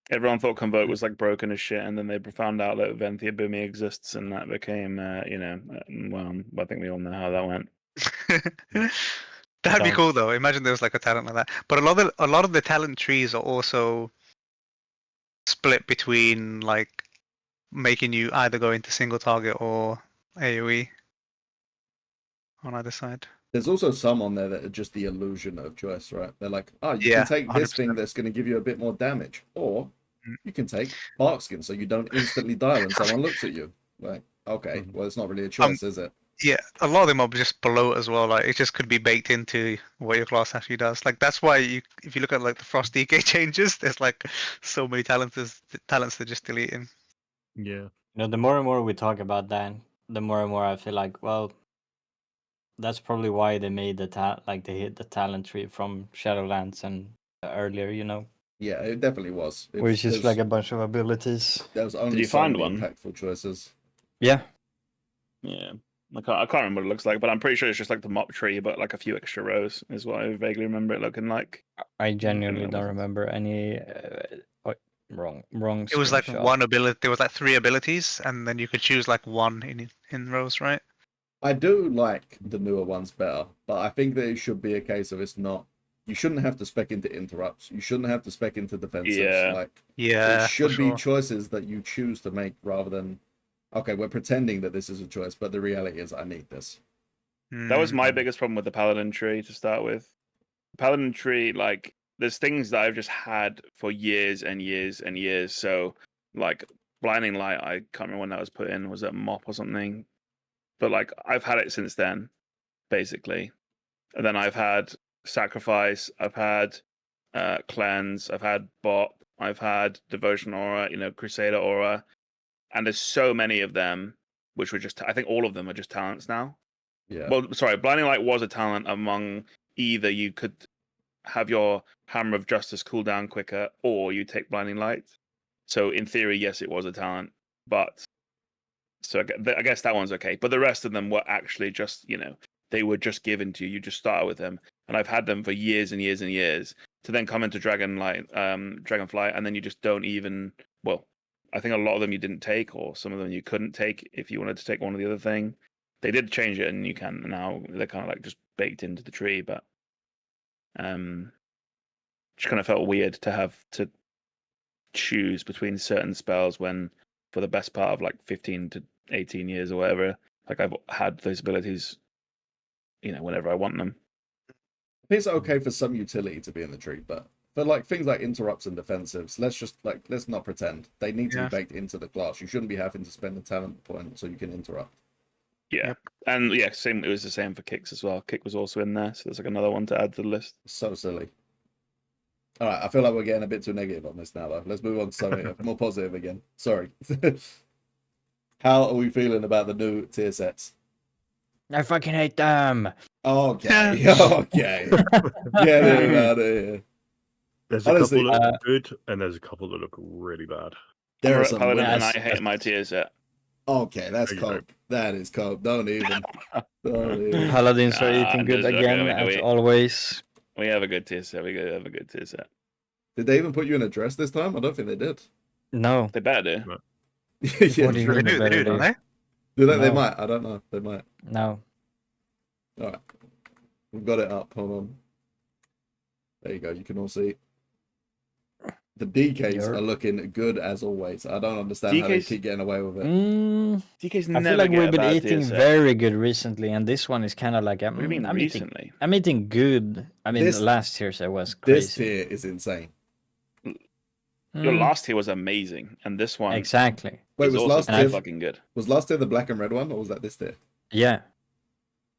Everyone thought Convoke was like broken as shit, and then they found out that Venthia Boomy exists, and that became, well, I think we all know how that went. That'd be don't. cool though. Imagine there was like a talent like that. But a lot of the talent trees are also split between like making you either go into single target or AoE on either side. There's also some on there that are just the illusion of choice, right? They're like, oh, you Yeah, can take this 100%. thing that's going to give you a bit more damage, or Mm. you can take Barkskin so you don't instantly die when someone looks at you. Like, okay, well, it's not really a choice, is it? Yeah, a lot of them are just below it as well. Like it just could be baked into what your class actually does. Like that's why if you look at like the Frost DK changes, there's like so many talents they're just deleting. Yeah. The more and more we talk about that, the more and more I feel like, well, that's probably why they made they hit the talent tree from Shadowlands and earlier, Yeah, it definitely was. where it's just like a bunch of abilities. There was only you so find many one? impactful choices. Yeah. Yeah. I can't remember what it looks like, but I'm pretty sure it's just like the mop tree, but like a few extra rows is what I vaguely remember it looking like. I genuinely that don't wasn't- remember any. Wrong. It was like screenshot. one ability. There was like 3 abilities, and then you could choose like one in rows, right? I do like the newer ones better, but I think that it should be a case of it's not. You shouldn't have to spec into interrupts. You shouldn't have to spec into defensives. Yeah. Like Yeah, it should for be sure. choices that you choose to make rather than, okay, we're pretending that this is a choice, but the reality is I need this. That was my Mm. biggest problem with the Paladin tree to start with. The Paladin tree, like, there's things that I've just had for years and years and years. So, like, Blinding Light, I can't remember when that was put in. Was it Mop or something? But, like, I've had it since then, basically. And then I've had Sacrifice, I've had Cleanse, I've had Bop, I've had Devotion Aura, Crusader Aura. And there's so many of them, which were just, I think all of them are just talents now. Yeah. Well, sorry, Blinding Light was a talent among either you could have your Hammer of Justice cool down quicker, or you take Blinding Light. So in theory, yes, it was a talent, but so I guess that one's okay. But the rest of them were actually just, they were just given to you. You just started with them, and I've had them for years and years and years. To then come into Dragonflight, and then you just don't even. Well, I think a lot of them you didn't take, or some of them you couldn't take if you wanted to take one or the other thing. They did change it, and you can now. They're kind of like just baked into the tree, but just kind of felt weird to have to choose between certain spells when, for the best part of like 15 to 18 years or whatever, like I've had those abilities, whenever I want them. I think it's okay for some utility to be in the tree, but for like things like interrupts and defensives, let's not pretend. They need to be Yeah. baked into the class. You shouldn't be having to spend a talent point so you can interrupt. Yeah. Yep. And yeah, same. It was the same for kicks as well. Kick was also in there, so there's like another one to add to the list. So silly. All right, I feel like we're getting a bit too negative on this now, though. Let's move on to something more positive again. Sorry. How are we feeling about the new tier sets? I fucking hate them. Okay, okay. Get it out of here. There's Honestly, a couple that look good, and there's a couple that look really bad. There I'm are a some Paladin, and winners. I hate my tier set. Okay, that's There you go. cope. That is cope. Don't even. Don't even. Paladins are Nah, eating good just- okay, again, we- as we- always. We have a good tier set. We have a good tier set. Did they even put you in a dress this time? I don't think they did. No. They better do. Yeah, What do you true. mean They do, don't they? Do they? They No. might. I don't know. They might. No. All right. We've got it up. Hold on. There you go. You can all see. The DKs You're- are looking good as always. I don't understand how they DKs keep getting away with it. DK's I never feel like get we've a been bad eating tier set. very good recently, and this one is kind of like What do you mean I'm eating. recently? I'm eating good. I mean, This- last year's it was This crazy. tier is insane. Your Mm, last tier was amazing, and this one exactly. Wait, is was also last And pretty tier fucking good. the black and red one, or was that this tier? Yeah,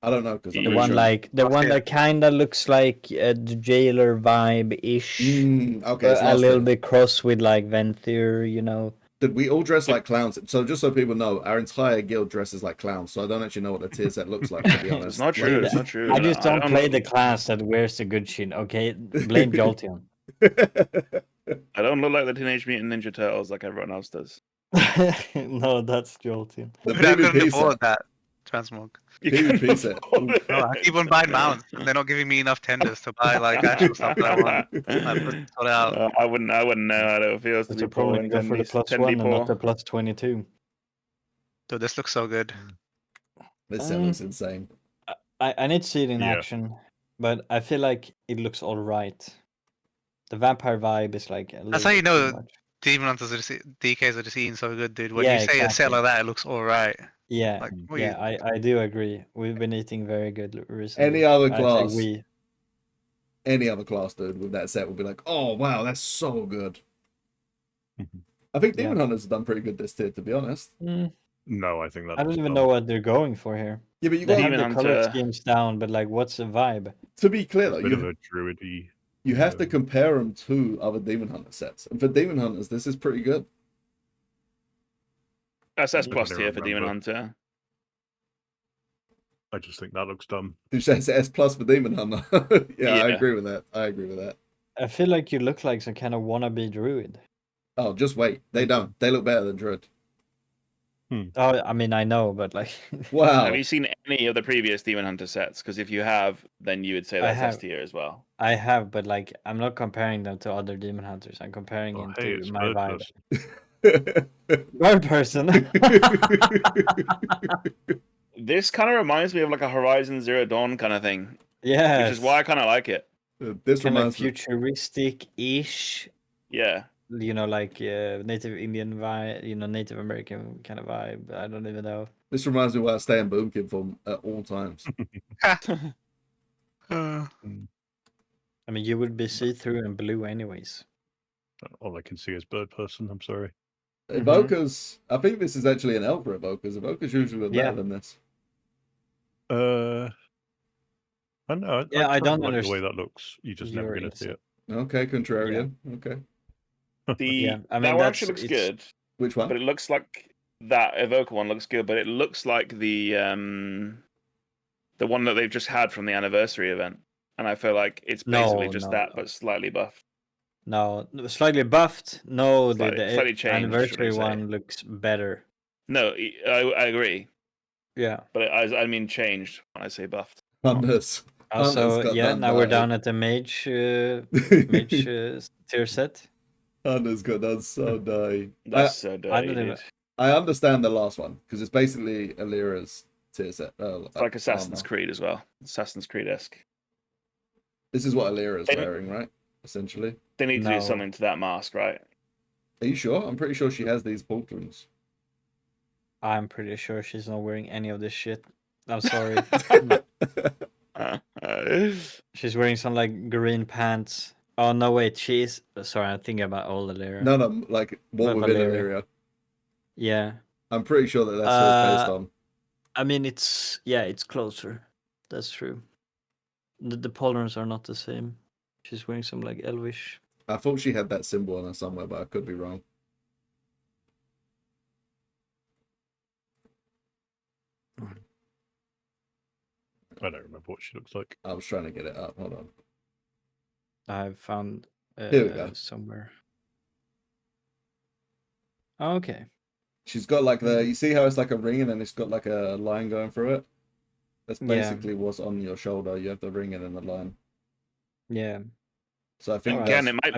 I don't know because The the pretty one sure. like the Last one tier. that kind of looks like the jailer vibe ish, okay, it's a last little tier. bit cross with like Venthyr, you know. Did we all dress like clowns? So just so people know, our entire guild dresses like clowns. So I don't actually know what the tier set looks like, to be honest. It's not true. Like- It's not true. I just I don't play the class that wears the good shit. Okay, blame Jolteon. I don't look like the Teenage Mutant Ninja Turtles like everyone else does. No, that's Jolteon. The I couldn't PvP afford set. that transmog. You PvP couldn't set. afford Oof. No, I keep on buying mounts, and they're not giving me enough tenders to buy like actual stuff that I want. I put it out. I wouldn't know how it feels to That's be a problem. poor You and go for the plus 10D one and not poor. the plus 22. Dude, this looks so good. This set looks insane. I need to see it in Yeah. action, but I feel like it looks all right. The vampire vibe is like a little That's how you bit too know much. Demon Hunters are just, DKs are just eating so good, dude. When Yeah, you say a set exactly. like that, it looks alright. Yeah, Like, what yeah, I do agree. We've been eating very good recently. Any other I say class? we. Any other class, dude, with that set would be like, oh wow, that's so good. Mhm. I think Yeah. Demon Hunters have done pretty good this tier, to be honest. No, I think that. I don't even know what they're going for here. Yeah, but you They got have Demon the color Hunter- schemes down, but like, what's the vibe? to be clear though, A bit of you a druidy. you have to compare them to other Demon Hunter sets, and for Demon Hunters, this is pretty good. That's I plus don't tier for Demon remember. Hunter. I just think that looks dumb. You say it's S plus for Demon Hunter. Yeah, I Yeah. agree with that. I agree with that. I feel like you look like some kind of wannabe druid. Oh, just wait. They don't. They look better than Druid. Oh, I mean, I know, but like, Wow. Have you seen any of the previous Demon Hunter sets? Because if you have, then you would say I that's S have. tier as well. I have, but like, I'm not comparing them to other demon hunters. I'm comparing Oh, it hey, to it's my bird vibe. person. Bird person. This kind of reminds me of like a Horizon Zero Dawn kind of thing, Yeah, which is why I kind of like it. This kind of reminds me. futuristic-ish. Yeah. You know, like Native Indian vibe. You know, Native American kind of vibe. I don't even know. This reminds me of why I stay in Boomkin for at all times. Uh, I mean, you would be see-through and blue anyways. All I can see is bird person. I'm sorry. Evokers. I think this is actually an elf for Evokers. Evokers usually look Yeah. better than this. I know. Yeah, I don't like the way understand that looks. You're just never your going to see it. Okay, contrarian. Okay. Yeah, I mean, that one actually that's- looks it's- good, Which one? but it looks like that Evoker one looks good, but it looks like the one that they've just had from the anniversary event, and I feel like it's basically No, just no, that, no. but slightly buffed. No, slightly buffed. No, Slightly changed, should we anniversary say. one looks better. No, I agree, Yeah. but I mean changed when I say buffed. Hunters. Hunters Also, got yeah, done now we're dirty. down at the mage tier set. Hunters got done so dirty. That's so I dirty, don't even- dude. I understand the last one because it's basically Alira's tier set. It's like Assassin's armor. Creed as well. Assassin's Creed-esque. This is what Alira's They- wearing, right? Essentially. They need to No. do something to that mask, right? Are you sure? I'm pretty sure she has these pauldrons. I'm pretty sure she's not wearing any of this shit. I'm sorry. She's wearing some like green pants. Oh no, wait, she's sorry. I'm thinking about old Alira. No, like what But within Valeria. Aliria. Yeah, I'm pretty sure that that's what it's based on. I mean it's closer. That's true. The pauldrons are not the same. She's wearing some like elvish. I thought she had that symbol on her somewhere, but I could be wrong. I don't remember what she looks like. I was trying to get it up. Hold on. I've found Here we go. somewhere. Okay. She's got like you see how it's like a ring and then it's got like a line going through it? That's Yeah. basically what's on your shoulder. You have the ring and then the line. Yeah. So I think Alright. Again, that's...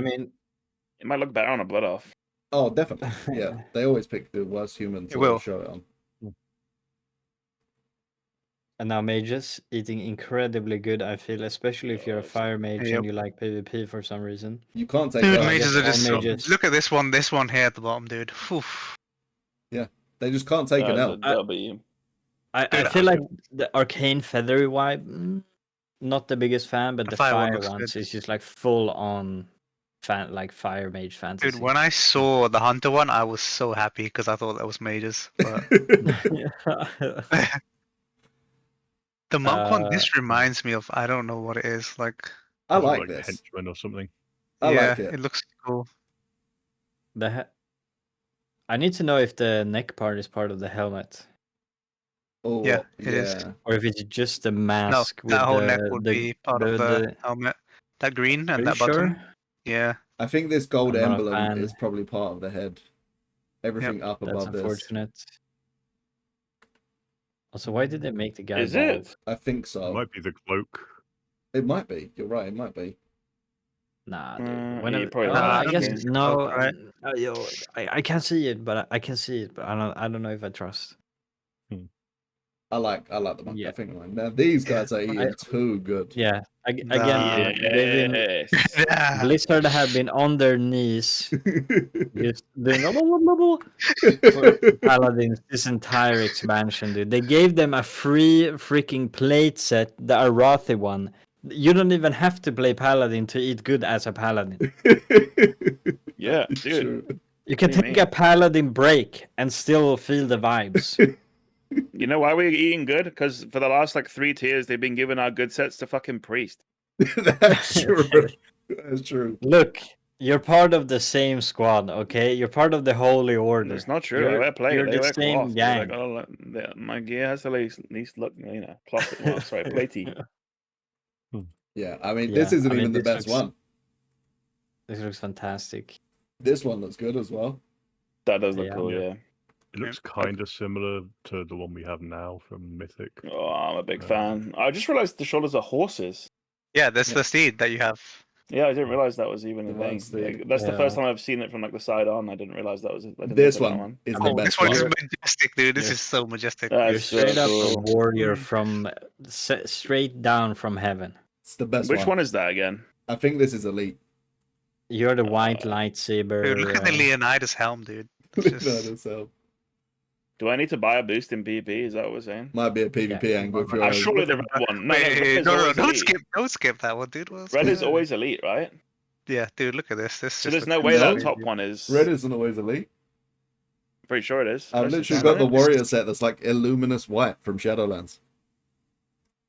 it might look better on a blood off. Oh, definitely. Yeah, they always pick the worst human to will. show it on. And now mages eating incredibly good, I feel, especially if you're a fire mage Yep. and you like PvP for some reason. You can't take Dude, that. mages are all just. mages. Look at this one here at the bottom, dude. Oof. They just can't take it That's a out. W. I Dude, feel like the arcane feathery vibe, not the biggest fan, but The the fire one fire looks ones good. is just like full on like fire mage fantasy. Dude, when I saw the hunter one, I was so happy because I thought that was mages. But the monk one, this reminds me of, I don't know what it is. Like, I Those are like this. henchmen or something. I yeah, like it. it looks cool. I need to know if the neck part is part of the helmet, Oh, Yeah, it is. or if it's just the No, mask with that whole the neck would be part of the helmet. That green Are and you that button. sure? Yeah. I think this gold I'm not a emblem fan. is probably part of the head. Everything up That's above this. unfortunate. Also, why did they make the guy Is bald? it? I think It so. might be the cloak. It might be. You're right. It might be. Nah, dude. you Whenever, probably Nah, I I guess think it's no. cloak, right? I can see it, but I can see it, but I don't know if I trust. I like the monk. Yeah. I think like now these guys are eating too good. Yeah. Again, Nah. they've been Yes. Yeah. Blizzard have been on their knees, just doing for Paladins this entire expansion, dude. They gave them a free freaking plate set, the Arathi one. You don't even have to play Paladin to eat good as a Paladin. Yeah, It's dude. true. You can What do you take mean? a Paladin break and still feel the vibes. You know why we're eating good? Because for the last like 3 tiers, they've been giving our good sets to fucking priest. That's true. That's true. Look, you're part of the same squad, okay? You're part of the Holy Order. It's not true. I wear plate. You're They the wear same cloth. Dude. gang. My gear has to at least look, cloth. Well, sorry, platey. Yeah, I mean, Yeah, this isn't I mean, even the this best looks- one. This looks fantastic. This one looks good as well. That does look Yeah. cool, Yeah. yeah. It looks kind of similar to the one we have now from Mythic. Oh, I'm a big fan. I just realized the shoulders are horses. Yeah, that's the steed that you have. Yeah, I didn't realize that was even a Divine thing. Steed. Like, that's the Yeah. first time I've seen it from like the side on. I didn't realize that was. I didn't This look at that one is I the mean, best This one is one. majestic, dude. This Yes. is so majestic. That's You're so straight up cool. a warrior from straight down from heaven. It's the best Which one is that again? I think this is elite. You're the white lightsaber. Dude, look at the Leonidas helm, dude. It's No, just... that's how- Do I need to buy a boost in PvP? Is that what we're saying? Might be a PvP angle if you're. Surely the red one. No, Wait, red is no, always elite. don't skip that one, dude. Red is always elite, right? Yeah, dude, look at this. This So just there's no looks way that No. top one is. Red isn't always elite. Pretty sure it is. I've literally got the warrior set that's like Illuminous White from Shadowlands.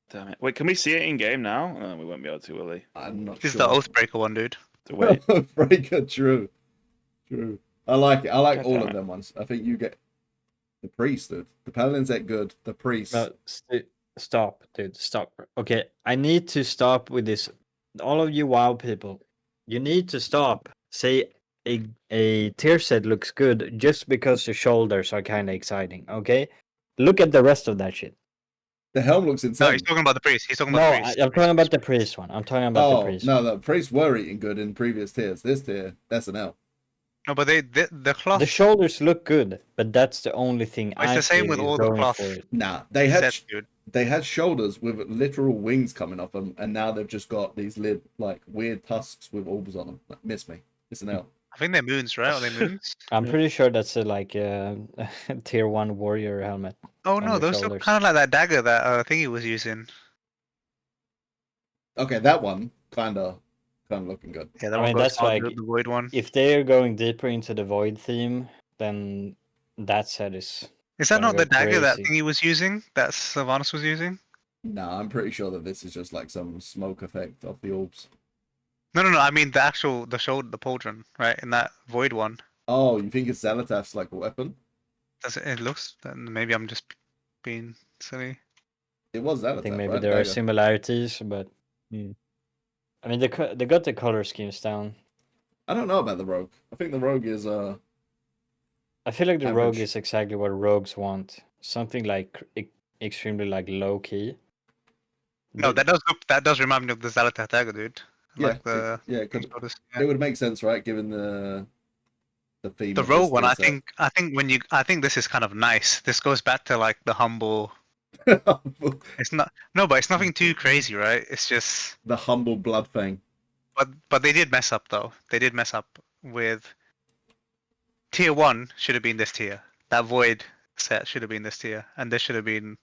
Damn it! Wait, can we see it in game now? We won't be able to, will we? I'm not This is sure. the Oathbreaker one, dude. To wait. Breaker, true. True. I like it. I like God all damn of it. them ones. I think you get the priest, dude. The paladin's that good. The priest. No, stop, dude. Stop. Okay, I need to stop with this. All of you WoW people, you need to stop. Say a tier set looks good just because the shoulders are kind of exciting. Okay, look at the rest of that shit. The helm looks No, insane. he's talking about the priest. He's talking No, about the priest. I'm talking about the priest one. I'm talking about the priest. No, the priests were eating good in previous tiers. This tier, that's an L. No, but the cloth. The shoulders look good, but that's the only thing It's the same with all the cloth. Nah, they had sets, dude. they had shoulders with literal wings coming off them, and now they've just got these like weird tusks with orbs on them. Like, miss me. It's an L. I think they're moons, right? Are they moons? I'm Yeah. pretty sure that's a tier 1 warrior helmet. Oh On no, the those shoulders. look kind of like that dagger that I think he was using. Okay, that one kind of looking good. Yeah, that I one mean, goes that's hard, like- the void one. If they're going deeper into the void theme, then that set is. Is that gonna not the go dagger that crazy. thing he was using? That Sylvanas was using? Nah, I'm pretty sure that this is just like some smoke effect of the orbs. No. I mean the pauldron, right? In that void one. Oh, you think it's Xalatath's like weapon? Does it looks? Then maybe I'm just being silly. It was Xalatath, I think maybe right? there are Dagger. similarities, but I mean they got the color schemes down. I don't know about the rogue. I think the rogue is I feel like the rogue Average. is exactly what rogues want. Something like extremely like low key. No, The- that does remind me of the Zalatatega, dude. Yeah, Like the it things could. for this, It would make sense, right? Given the theme The of this rogue one, tier I set. think this is kind of nice. This goes back to like the humble. The It's not but it's nothing too crazy, right? It's just humble Bloodfang. but they did mess up though. They did mess up with tier 1 should have been this tier. That void set should have been this tier, and this should have been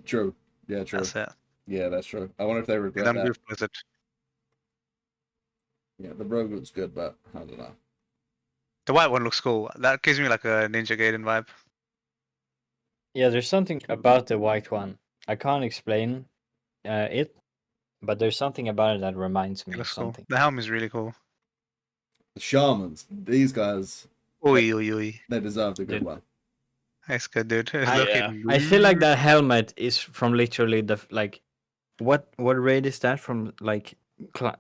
True. Yeah, true. that set. Yeah, that's true. I wonder if they They regret done that. goofed with it. Yeah, the rogue looks good, but I don't know. The white one looks cool. That gives me like a Ninja Gaiden vibe. yeah, there's something about the white one. I can't explain it, but there's something about it that reminds me It of looks cool. something. The helm is really cool. The shamans, these guys, Oi, oi, oi. they deserved a good Dude. one. That's good, dude. I- Looking I feel like good. that helmet is from literally the like, what raid is that from? Like,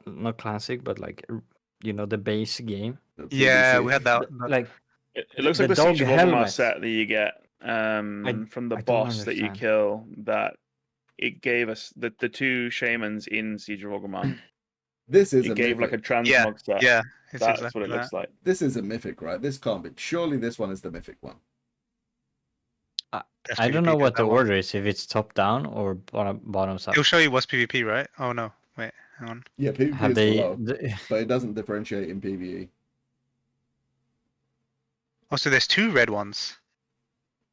not classic, but like, the base game. The Yeah, TBC. we had that. Like, It looks the like the dog Siege of Orgrimmar helmet. set that you get from the I don't boss that you understand. kill. That it gave us the two shamans in Siege of Orgrimmar. This is It a gave like a mythic. transmog set. Yeah, it's That's exactly what it looks like. This is a mythic, right? This can't be. Surely this one is the mythic one. That's I don't PvP, know dude, what the that one. order is. If it's top down or bottoms up. It'll show you what's PvP, right? Oh no, wait, hang on. Yeah, PvP Have is they? below, but it doesn't differentiate in PvE. Oh, so there's 2 red ones.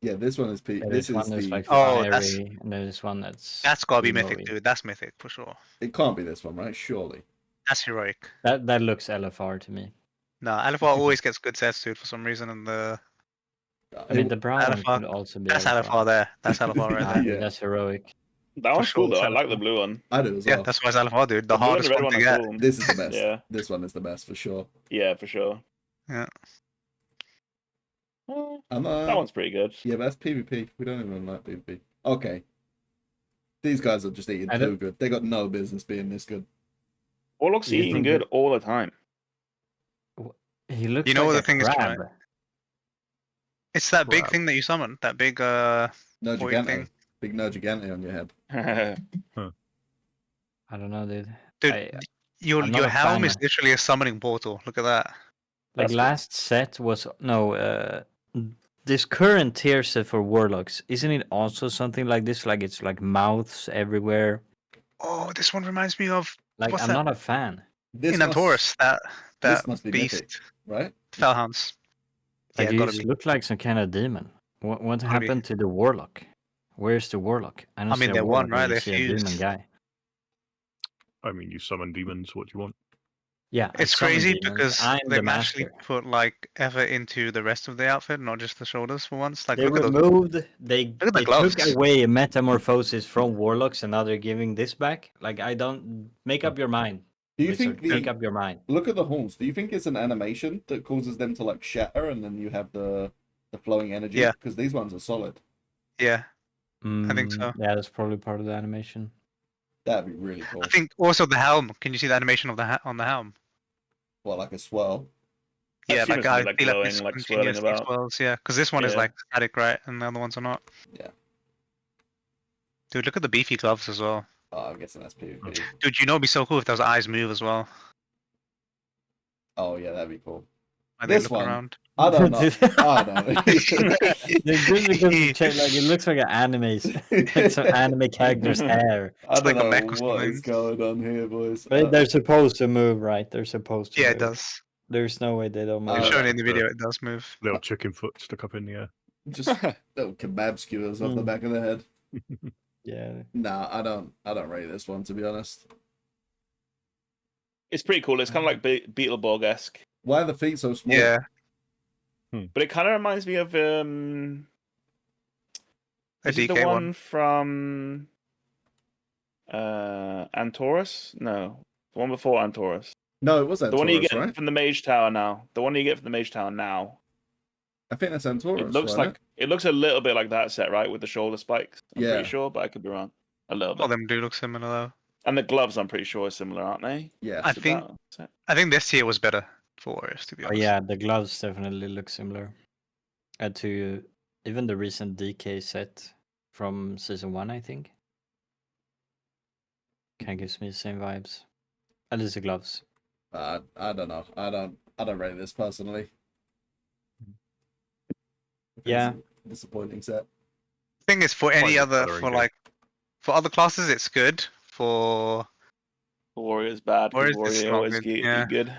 Yeah, this one is P. There's This is one that's the. like Oh, fiery, and there's one that's. That's gotta be glowy. mythic, dude. That's mythic for sure. It can't be this one, right? Surely. That's heroic. That looks LFR to me. No, LFR always gets good sets, dude, for some reason. And the I mean, the brown one LFR could also be that's LFR there. That's LFR right Nah, there. dude, Yeah. that's heroic. That one's sure, cool though. I it's like the LFR. blue one. I do as Yeah, well. that's why it's LFR, dude. The blue and hardest the red one to are get. cool. This is the best. Yeah. This one is the best for sure. Yeah, for sure. Yeah. I'm, That one's pretty good. Yeah, but that's PvP. We don't even like PvP. Okay. These guys are just eating I too don't- good. They got no business being this good. Warlock's You eating think good that- all the time. He looks You know like what a the thing is, crab. right? It's that big Crap. thing that you summoned. That big No void Gigante. thing. Big no Gigante on your head. I don't know, dude. Dude, I- your I'm not a helm is fan. literally a summoning portal. Look at that. Like That's cool. last set was this current tier set for warlocks. Isn't it also something like this? Like it's like mouths everywhere. Oh, this one reminds me of Like What's I'm that? not a fan. This in must, Antorus, that this must be beast. mythic, right? Fellhounds. Like Yeah, you gotta just be. look like some kind of demon. What Gotta be. happened to the warlock? Where's the warlock? I don't I see mean, a they're warlock one, when right? you They're see a demon fused. guy. I mean, you summon demons. What do you want? Yeah, I It's summon crazy demons. because I'm they the actually master. put like effort into the rest of the outfit, not just the shoulders for once. Like They look at those. removed. They at the took gloves. away metamorphosis from warlocks, and now they're giving this back. Like I don't make up your mind. Do you Blizzard. think Make the up your mind? look at the horns? Do you think it's an animation that causes them to like shatter, and then you have the flowing energy? Yeah. Because these ones are solid. Yeah, I think so. Yeah, that's probably part of the animation. That'd be really cool. I think also the helm. Can you see the animation of the on the helm? What, like a swell? I Yeah, assume like it's gonna I be, like, feel like glowing, it's like, swirling continuously about. swirls. Yeah, because this one is Yeah. like static, right, and the other ones are not. Yeah. Dude, look at the beefy gloves as well. Oh, I'm guessing that's PvP. Dude, you know it'd be so cool if those eyes move as well. Oh yeah, that'd be cool. Like This they look one. around. I don't know. I don't know. Just because you check, like it looks like an anime, like some anime character's hair. I don't like a mech know or what is something. going on here, boys. But they're supposed to move, right? They're supposed to. Yeah, move. it does. There's no way they don't move. They've Oh, shown yeah. it in the video. It does move. Little chicken foot stuck up in the air. Just little kebab skewers off the back of the head. Yeah. Nah, I don't rate this one, to be honest. It's pretty cool. It's kind of like Beetleborg-esque, Why are the feet so small? Yeah, but it kind of reminds me of a is it the DK one one. from Antorus? No, the one before Antorus. No, it was The one you Antorus, get right? from the Mage Tower now. The one you get from the Mage Tower now. I think that's Antorus. It looks right? like it looks a little bit like that set, right, with the shoulder spikes. I'm Yeah. pretty sure, but I could be wrong. A little All bit. of them do look similar though. And the gloves, I'm pretty sure, are similar, aren't they? Yeah. I To think that set? I think this tier was better for Warriors, to be Oh honest. yeah, the gloves definitely look similar. Add to even the recent DK set from season 1, I think. Kind of gives me the same vibes. At least the gloves. I don't know. I don't rate this personally. I think Yeah. it's a disappointing set. Thing is, for Quite any the other, colouring for game. like, for other classes, it's good. For Warrior's bad because Warriors, it's Warrior not always good, get yeah. good.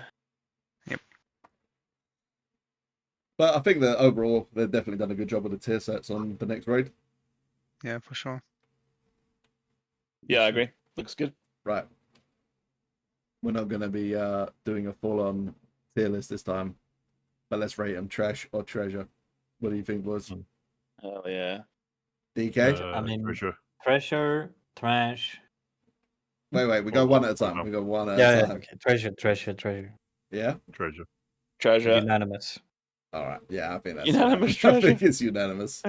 But I think that overall they've definitely done a good job with the tier sets on the next raid. yeah, for sure. Yeah, I agree. Looks good. Right. We're not going to be doing a full-on tier list this time, but let's rate them trash or treasure. What do you think, boys? Hell yeah. DK? I mean- Treasure. Treasure, trash. Wait. We go one at a time. We go one at a Yeah, time. okay. Treasure. Yeah? Treasure. Treasure. Unanimous. All right. Yeah, I think that's Unanimous I think treasure. it's unanimous.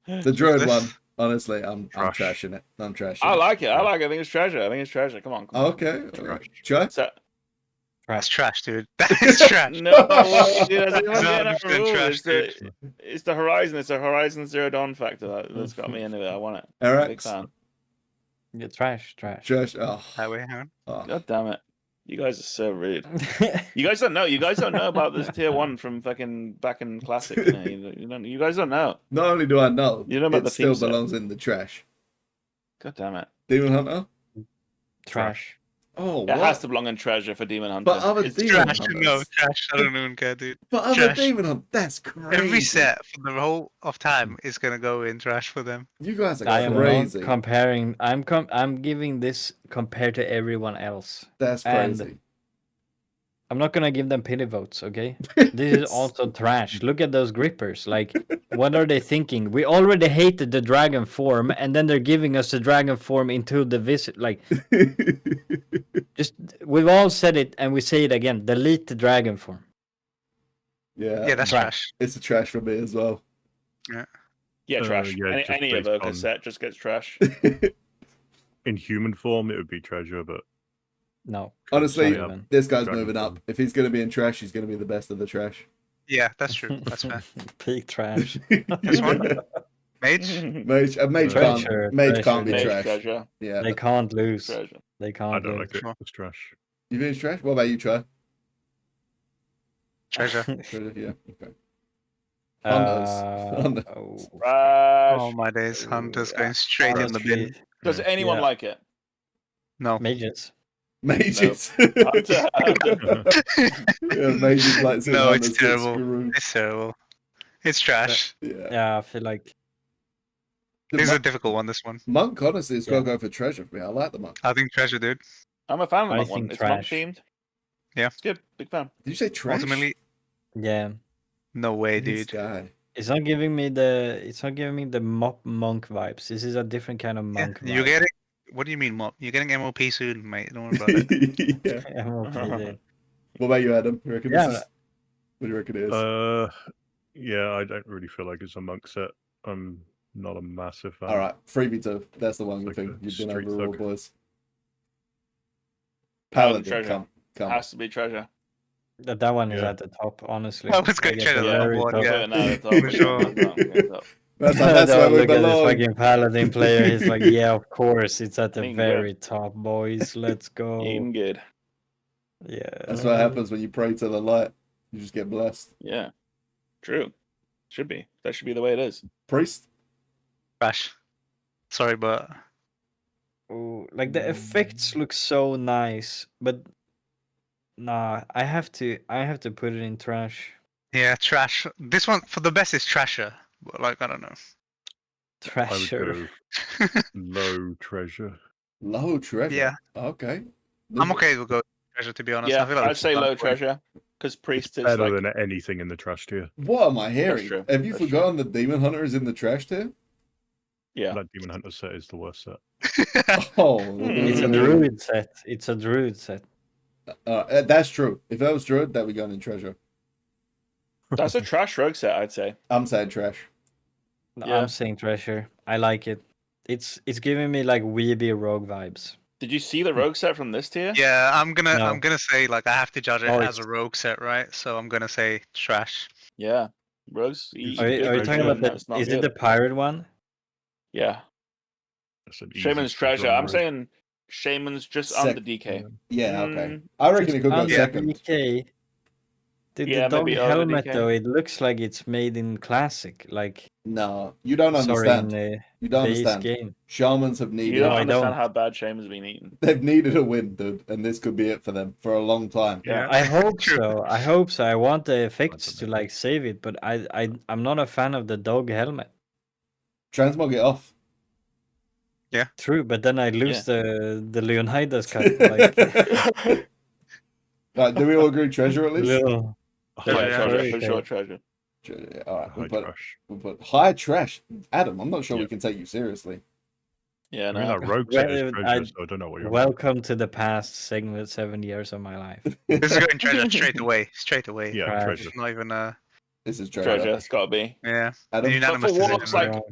The druid This- one, honestly, I'm Trash. trashing it. I'm trashing I it. like it. I like it. I think it's treasure. I think it's treasure. Come on. Okay. Try? So, That's trash, dude. That is trash. no, dude, that's even getting 100% overruled. trash, It's the Horizon. It's a Horizon Zero Dawn factor that's got me into it. I want it. Big Eric? fan. Yeah, trash. Trash. Oh. Highway, hang on. Oh. God damn it. You guys are so rude. You guys don't know. You guys don't know about this tier 1 from fucking back in Classic. You guys don't know. Not only do I know, You know about it the still theme set. belongs in the trash. God damn it. Demon Hunter? Trash. Oh, It what? has to belong in treasure for Demon Hunter. But other It's Demon Trash, Hunters. no, trash. I don't even care, dude. But other trash. Demon Hunters, that's crazy. Every set for the whole of time is gonna go in trash for them. You guys are I am crazy. not comparing. I'm giving this compared to everyone else. That's and- crazy. I'm not gonna give them pity votes, okay? This is also trash. Look at those grippers. Like, what are they thinking? We already hated the dragon form, and then they're giving us the dragon form into the visit. Like, just we've all said it, and we say it again. Delete the dragon form. Yeah, that's trash. trash. It's a trash for me as well. Yeah, trash. yeah, just any based Evoker on- set just gets trash. In human form, it would be treasure, but No. Honestly, not even. this guy's Dragon moving up. form. If he's going to be in trash, he's going to be the best of the trash. Yeah, that's true. That's fair. Peak trash. This one? Mage? Mage Treasure, can't be Mage trash. treasure. Yeah. They can't lose. Treasure. They I can't don't lose. like it. Sure. It's trash. You think it's trash? What about you, Try? Treasure. Treasure, yeah. Okay. Hunters. Oh, Trash. Oh my days, Hunter's going straight in the bin. honestly, Does anyone Yeah. like it? No. mages. Mages. Hunter. Yeah, mages like saying No, it's hunters get terrible. screwed. It's terrible. It's trash. Yeah. Yeah, I feel like The This is a monk, difficult one, this one. monk, honestly, has got to Yeah. go for treasure for me. I like the monk. I think treasure, dude. I'm a fan of the I monk one. think It's monk trash. themed. Yeah. It's good. Big fan. Did you say trash? Ultimately, yeah. no way, This dude. guy. It's not giving me the mop monk vibes. This is a different kind of Yeah, monk you're vibe. getting. What do you mean, Mop? You're getting MOP soon, mate. Don't worry about it. Yeah. MOP, dude. What about you, Adam? You reckon Yeah, this is... What do you reckon it is? Yeah, I don't really feel like it's a monk set. I'm not a massive fan. All right, 3v2. That's the one It's you like think a you've been street overruled, thug. boys. Paladin Paladin, treasure. come. Has to be treasure. That one is Yeah. at the top, honestly. I was going Like, to at check the that very one, top. yeah. Put it now at the top. For sure. That's Don't where we look at this belong. fucking paladin player. He's like, yeah, of course, it's at the Being very top, boys. Let's go. Eating good. Yeah. That's what happens when you pray to the light. You just get blessed. Yeah. True. Should be. That should be the way it is. Priest? Trash. Sorry, but Ooh, like the effects look so nice, but nah, I have to put it in trash. yeah, trash. This one for the best is trasher. But like, I don't know. I would Trasher. go low treasure. Low treasure. Yeah. Okay. I'm okay with go treasure, to be honest. Yeah, I feel like I'd say low that's fine. treasure. Because priest is Better like than anything in the trash tier. What am I hearing? true. Have you That's true. forgotten the Demon Hunter is in the trash tier? yeah. That Demon Hunter set is the worst set. Oh, It's a druid set. It's a druid set. That's true. If that was druid, that would go in treasure. That's a trash rogue set, I'd say. I'm saying trash. No, Yeah. I'm saying treasure. I like it. It's giving me like weeby rogue vibes. Did you see the rogue set from this tier? Yeah, I'm No. gonna say like I have to judge it Oh, as a it's- rogue set, right? So I'm gonna say trash. Yeah. Rose. Are Are you talking treasure, about That's the? not Is it good. the pirate one? Yeah. That's an easy Shaman's treasure. on I'm road. saying Shaman's just Sec- under DK. Yeah, okay. Mm, I reckon Just it could go under second. DK. Dude, Yeah, the dog maybe over helmet DK. though, it looks like it's made in classic, like No, you don't sorry, in understand. the You don't base understand. game. Shamans have You needed. don't No, I understand don't. how bad Shaman's been eaten. They've needed a win, dude, and this could be it for them for a long time. Yeah. I hope True. so. I hope so. I want the effects don't to know. like save it, but I'm not a fan of the dog helmet. Transmog it off. True, but then I lose the Leonidas cut. Like Right, do we all agree treasure at least? little. High Yeah, Yeah. treasure. Very For okay. sure, treasure. Yeah, all right, High trash. we'll put high trash. Adam, I'm not sure we Yeah. can take you seriously. Yeah, I no. mean, that rogue set is Well, treasure, so I don't know what you're on. Welcome to the past segment 7 years of my life. This is going treasure straight away. Straight away. Yeah, Trash. treasure. It's not even This is treasure. Treasure. It's got to be. yeah. Adam, Unanimous But for Warlock's, decision. like-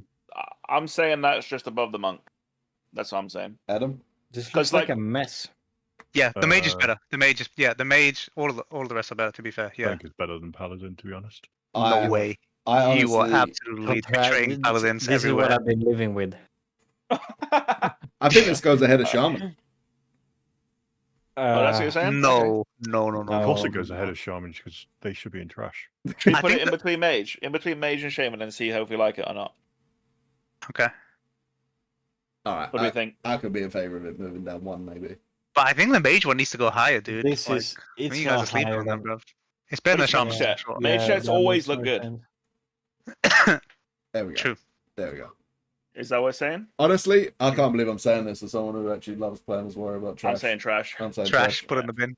I'm saying that's just above the monk. That's what I'm saying. Adam, This 'cause, looks like like- a mess. Yeah, the mage is Uh, better. The mage is the mage. All the rest are better. To be fair, I yeah. think it's better than Paladin, to be honest. I- No way. I You are honestly, absolutely betraying paladins This is what everywhere. I've been living with. I think this goes ahead of Shaman. Oh, that's what you're saying? Okay. No. Of course, No. it goes ahead of Shaman because they should be in trash. Should we I put it think in between mage and shaman and see how if we like it or not? Okay, All right, What do we think? I could be in favor of it moving down one, maybe. but I think the mage one needs to go higher, dude. This Like, is I it's think you guys not are sleeping higher on them, than bro. It's better than But it's Shaman. mage for set. sure. Mage sets that always makes look more good. sense. There we go. True. There we go. Is that what we're saying? Honestly, I can't believe I'm saying this as someone who actually loves playing as warrior about trash. I'm saying trash. I'm saying Trash. Put it in the bin.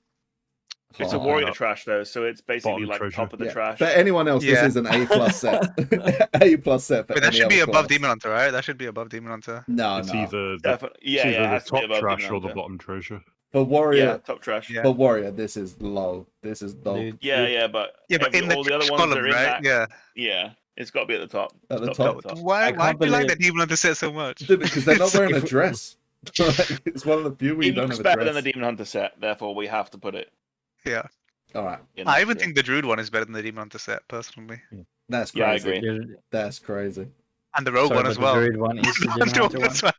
It's a Oh, warrior no. trash though, so it's basically Bottom like treasure. top of the yeah. trash. For anyone else, Yeah. this is an A+ set. A+ set for Wait, that any should be other above class. Demon Hunter, right? That should be above Demon Hunter. No, It's no. either the, Definitely. it's Yeah, either yeah, it the has to be top above trash Demon or the Hunter. bottom treasure. For Yeah, warrior, top trash. Yeah. for warrior, this is low. This is dog. Dude, Yeah, dude, yeah, but Yeah, but in the all the other trash ones that column, are in right? that, Yeah. it's got to be at the top. At the It's gotta top. be at the Why? I Why can't do you like believe- that Demon Hunter set so much? Dude, because they're not It's wearing a like- dress. It's one of the few where It you don't looks have a better dress. than the Demon Hunter set, therefore we have to put it Yeah. All right, in. I next even year. think the Druid one is better than the Demon Hunter set, personally. that's Yeah, I crazy. agree. dude, That's crazy. And the Rogue sorry, one but as the well. druid one is the Demon Hunter Hunter one one. as well.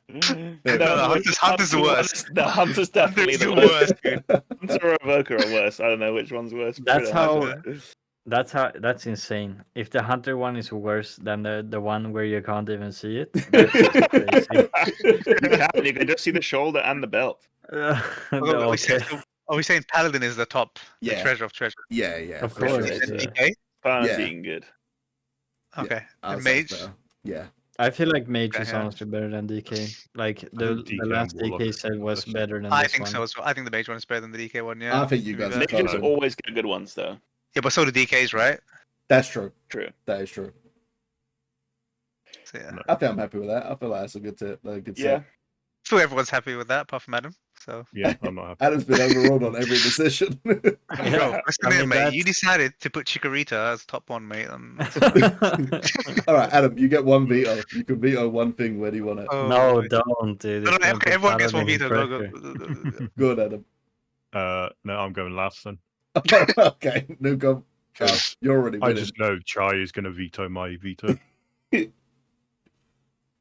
There we No, go. Hunter's the worst. The Hunter's definitely Hunter's the the worst. worst, dude. Hunter or Evoker are worse. I don't know which one's worse. That's Put it how. That's insane. If the Hunter one is worse than the one where you can't even see it, that's just crazy. You can just see the shoulder and the belt. Okay. Are we saying Paladin is the top? The Yeah. treasure of treasure. Yeah, yeah. Of for course, sure. Is it yeah. DK? Paladin's Yeah. eating good. Okay. I The would say it's mage. better. Yeah. I feel like Mage Okay, is yeah. honestly better than DK. Like think the DK and last Warlock DK are set was best. better than I this think one. so as well. I think the mage one is better than the DK one. Yeah. I think you to be guys fair. are close. Mages always get good ones though. Yeah, but so do DKs, right? That's true. True. That is true. So yeah. No. I think I'm happy with that. I feel like that's a good tip. A good Yeah. set. So everyone's happy with that, apart from Adam. So. Yeah, I'm not happy. Adam's been overruled on every decision. Bro, Yeah, listen I here, mean, mate. that's- You decided to put Chikorita as top one, mate. And All right, Adam, you get one veto. You can veto one thing. Where do you want it? Oh, no, boy. don't, dude. No, It's no, gonna put everyone gets one Paladin in veto. Go, pressure. go, go, go. Good, Adam. No, I'm going last then. Okay, Nuko. Because You're already I winning. just know Chai is going to veto my veto.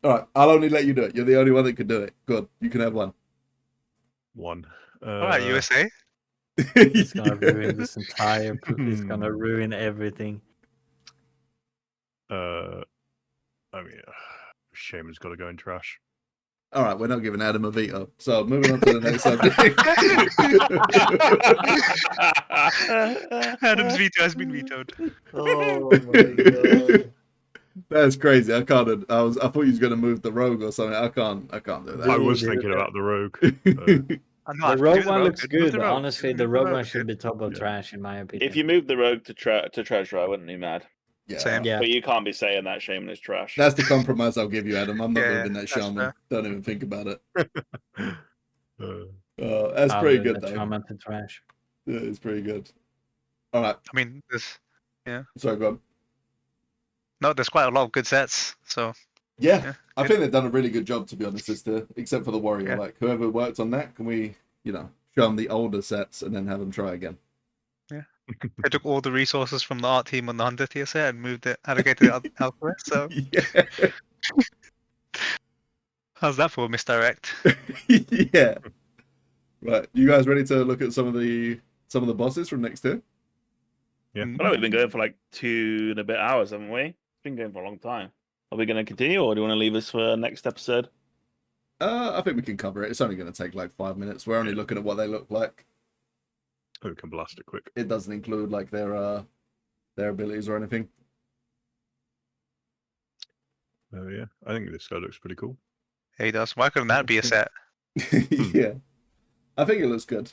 All right, I'll only let you do it. You're the only one that can do it. Good. You can have one. One. All right, USA. It's gonna ruin this entire. It's gonna ruin everything. I mean, Shaman's got to go in trash. All right, we're not giving Adam a veto. So moving on to the next subject. Adam's veto has been vetoed. Oh my god. That's crazy. I can't. I thought you was gonna move the rogue or something. I can't do I that. was Dude, thinking about the rogue. The rogue one looks dude. Move good. the rogue. Honestly, the Move rogue rogue, one should dude. be top of Yeah. trash in my opinion. If you move the rogue to treasure, I wouldn't be mad. Yeah, Same. yeah, But you can't be saying that shaman is trash. that's the compromise I'll give you, Adam. I'm not Yeah, moving that that's shaman. fair. Don't even think about it. Uh, That's I'll pretty move good the though. shaman to trash. Yeah, it's pretty good. All right, I mean, sorry, go on. there's quite a lot of good sets. So Yeah, Yeah, I good. think they've done a really good job, to be honest, sister. Except for the warrior. Yeah. Like whoever worked on that, can we, show them the older sets and then have them try again? They took all the resources from the art team on the Hunter tier set and moved it, allocated it elsewhere. So Yeah. how's that for a misdirect? Yeah. Right. You guys ready to look at some of the bosses from next tier? Yeah. I know we've been going for like 2 and a bit hours, haven't we? It's been going for a long time. Are we going to continue, or do you want to leave us for next episode? I think we can cover it. It's only going to take like 5 minutes. We're only looking at what they look like. We can blast it quick. It doesn't include like their abilities or anything. Oh yeah, I think this guy looks pretty cool. Yeah, he does. Why couldn't that be a set? Yeah. I think it looks good.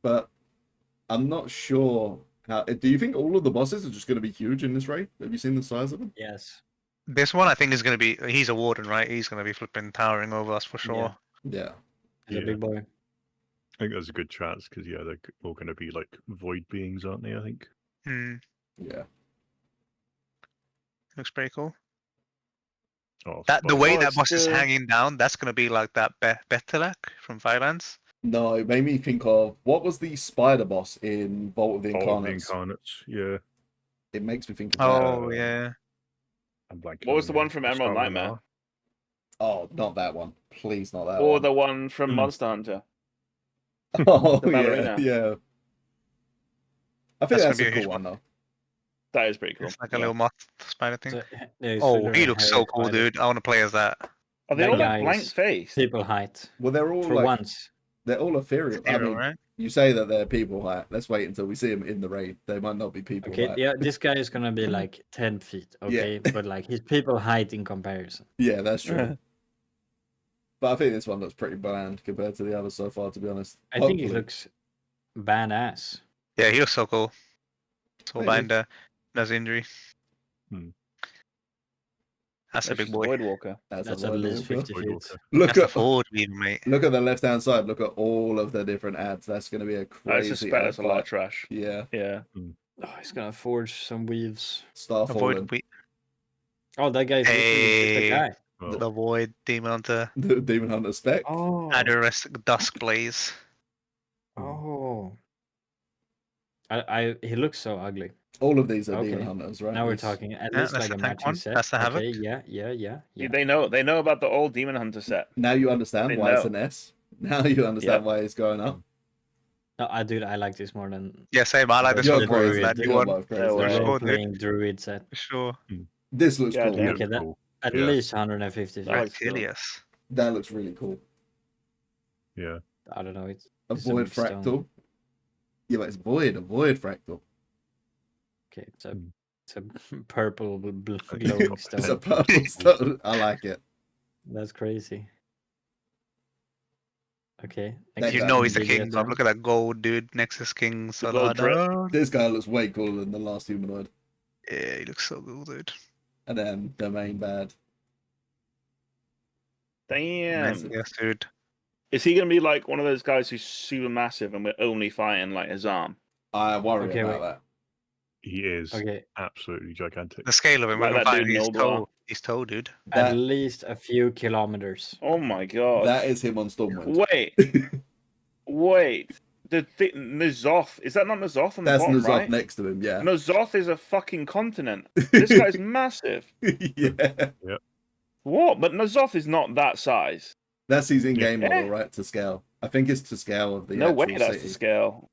But I'm not sure how. Do you think all of the bosses are just going to be huge in this raid? Have you seen the size of them? Yes. This one I think is going to be. He's a warden, right? He's going to be flipping towering over us for sure. Yeah. He's a Yeah. big boy. I think there's a good chance because yeah, they're all going to be like void beings, aren't they? I think. Hmm. Yeah. Looks pretty cool. Oh, That the spot way Oh, that it's boss is the- hanging down, that's going to be like that Betelak from Violence. No, it made me think of what was the spider boss in Vault of the on. All of the Incarnates. Incarnates, yeah. It makes me think of that. Oh Uh, yeah. I'm blanking. What was on the one from I'll Emerald start with an Nightmare? R. Oh, not that one. Please, not that Or one. the one from Hmm. Monster Hunter? Oh, the yeah, ballerina. yeah. I think That's gonna that's be a a huge cool one, though. That is pretty cool. It's like a yeah. little moth spider thing. So, there's Oh, literally he a looks hairy so cool, spider. dude. I want to play as that. Are they That all guy like blank is faced? People height. Well, they're all For like once. they're all ethereal. I Hero, mean, right? you say that they're people height. Let's wait until we see them in the raid. They might not be people Okay, height. yeah, this guy is gonna be like 10 feet, okay? But like he's people height in comparison. Yeah, that's true. But I think this one looks pretty bland compared to the others so far, to be honest. I think he Hopefully. looks badass. Yeah, he looks so cool. So Maybe. Binder does injury. Hmm. That's a That's big just boy. Void Walker. That's That's a at Void least Walker. 50 Void feet. Walker. Look That's a at forward beam, mate. look at the left hand side. Look at all of the different ads. That's going to be a I crazy suspect ad that's a lot of fight. trash. Yeah, Yeah. Oh, he's gonna forge some weaves. Starfallen. Avoid we Oh, that guy's literally just a Hey. guy. Well, the void demon hunter. The Demon Hunter Spec. Oh. Adderest Dusk Blaze. Oh. He looks so ugly. All of these are Okay. Demon Hunters, right? Now we're It's- talking at Yeah, least that's like a the tank matching one. set. That's the Havoc. Okay, yeah. They know about the old Demon Hunter set. Now you understand They why it's know. an S. Now you understand Yep. why it's going up. No, I like this more than Yeah, same. I like this You're one more crazy. than that You're new one. both crazy. No the way. Sure, role dude. playing druid set. For sure. This looks Yeah, cool. damn. Okay, that cool. at Yeah. least 150 That looks feet. cool. Reptilius. That looks really cool. Yeah. I don't know. It's A It's a void big stone. fractal. Yeah, but it's void. A void fractal. okay. It's a Hmm. it's a purple think it's glowing got It's a stone. purple stone. I like it. That's crazy. Okay. That You guy know can he's the dig king, it bro. down. Look at that gold, dude. Nexus King The gold drip. Solana. This guy looks way cooler than the last humanoid. Yeah, he looks so cool, dude. And then the main bad. Damn. Massive. Yes, dude. Is he gonna be like one of those guys who's super massive and we're only fighting like his arm? I worry Okay, about wait. that. He is Okay. absolutely gigantic. The scale of him, Like we're that finding dude his Noblar. toe. His toe, dude. At That least a few kilometers. Oh my god. that is him on Stormwind. Wait. The Nazoth, is that not Nazoth on the That's bottom Nazoth right? next to him, yeah. Nazoth is a fucking continent. This guy's massive. Yeah. What? But Nazoth is not that size. That's his in-game Yeah. model, right? To scale. I think it's to scale of the No way actual that's city. the scale.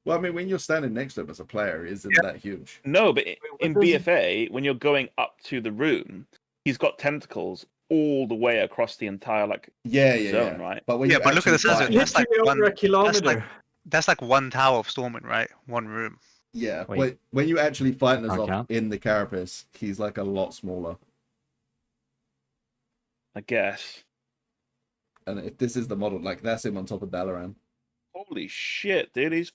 Well, I mean, when you're standing next to him as a player, it isn't that huge. No, but in what does- BFA, when you're going up to the room, he's got tentacles all the way across the entire Yeah, zone, right? But when Yeah, you but look at the actually size fight of him- it. That's like Literally over one- a kilometer. That's like one tower of Stormwind, right? One room. Yeah, Wait. when you actually fight Nazoth Okay. in the carapace, he's like a lot smaller. I guess. And if this is the model, like that's him on top of Dalaran. Holy shit, dude! He's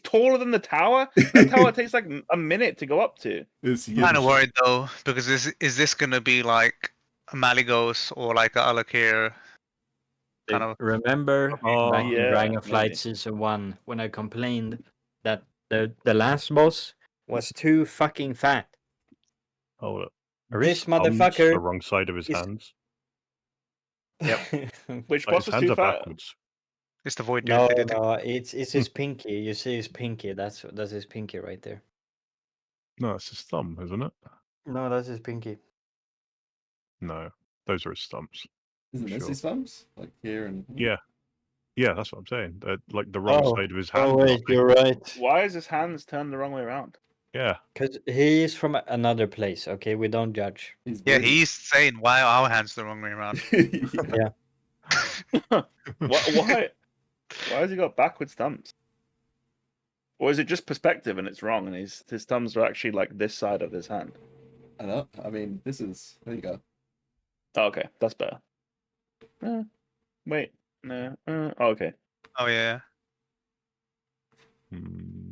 taller than the tower. That tower takes like a minute to go up to. It's huge. Kind of worried though, because is this gonna be like a Malygos or like a Alakir? Kind of. Remember Oh, back in yeah, Dragonflight maybe. Season 1 when I complained that the last boss was too fucking fat. Hold up. This Thumbs motherfucker the wrong side of his is- hands. Which Like, boss his was hands too are fat? backwards. Is the void No, dude? no, it's his pinky. You see his pinky. That's his pinky right there. No, it's his thumb, isn't it? No, that's his pinky. No, those are his thumbs. Isn't this Sure. his thumbs? Like here and Yeah, yeah, that's what I'm saying. Like the wrong Oh, side of his hand. oh is wait, up you're right. Why is his hands turned the wrong way around? Yeah, Because he is from another place. Okay, we don't judge. he's Yeah, British. he's saying why are our hands the wrong way around. Yeah. Why has he got backwards thumbs? Or is it just perspective and it's wrong and his thumbs are actually like this side of his hand? I know. I mean, this is. There you go. Oh, okay, that's better. Wait, no. Okay. Oh yeah. Hmm.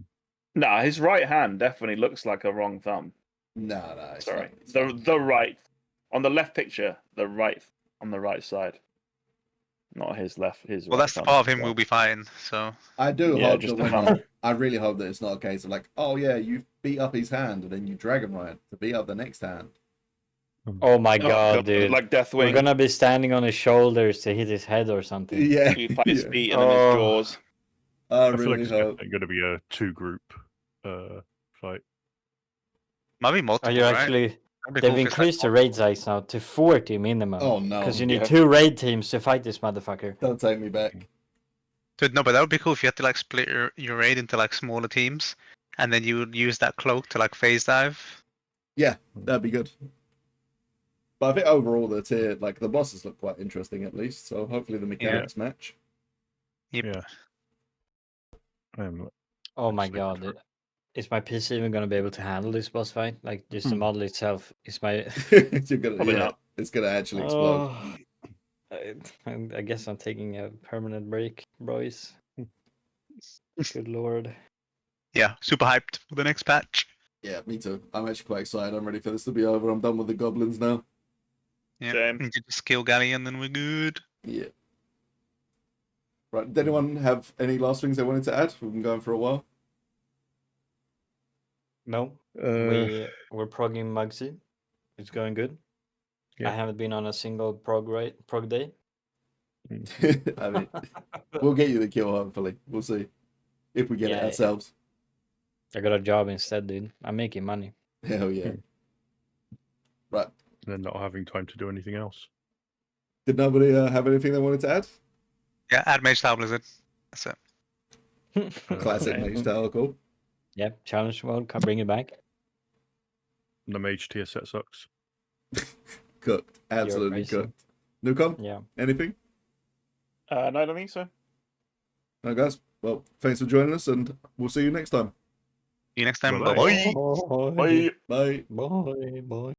Nah, his right hand definitely looks like a wrong thumb. No, it's Sorry, fine, it's fine. the right on the left picture, the right on the right side, not his left. His Well, right that's the thumb. part of him we'll be fine. So I do Yeah, hope just that the when thumb. I really hope that it's not a case of like, oh yeah, you beat up his hand and then you drag him right to beat up the next hand. Oh my Oh, god, dude. like We're Deathwing. gonna be standing on his shoulders to hit his head or something. Yeah, You fight his yeah. feet and then his Oh. jaws. I I feel like really it's hope. going to be a 2-group fight. might be Oh, multiple, you're right? actually. That'd be They've cool if it's, like, increased the raid size now to 40 minimum. Oh no! Because you need Yeah. 2 raid teams to fight this motherfucker. Don't take me back. Dude, no, but that would be cool if you had to like split your raid into like smaller teams, and then you would use that cloak to like phase dive. Yeah, that'd be good. But I think overall the tier, like the bosses look quite interesting at least. So hopefully the mechanics match. Yep. Yeah. Oh my excited god. for it. Is my PC even gonna be able to handle this boss fight? Like, just the model itself is my. You're gonna, Probably yeah, not. it's gonna actually explode. Oh, I guess I'm taking a permanent break, boys. Good lord. Yeah, super hyped for the next patch. Yeah, me too. I'm actually quite excited. I'm ready for this to be over. I'm done with the goblins now. Yeah, Same. and get the skill galley, and then we're good. Yeah. Right. Did anyone have any last things they wanted to add? We've been going for a while. No, we're progging Mugsy. It's going good. Yeah. I haven't been on a single prog day. I mean, we'll get you the kill. Hopefully, we'll see if we get it Yeah, ourselves. I got a job instead, dude. I'm making money. Hell yeah. Right. And then not having time to do anything else. Did nobody have anything they wanted to add? Yeah, add Mage Tower Blizzard. That's it. Classic Okay. Mage Tower, cool. Yep, challenge mode. Can bring it back. The mage tier set sucks. Cooked. Absolutely crazy. cooked. Newcom? Yeah. Anything? No, I don't think so. No, guys. Well, thanks for joining us, and we'll see you next time. See you next time. Bye-bye. Bye-bye. Bye. Bye. Bye. Bye.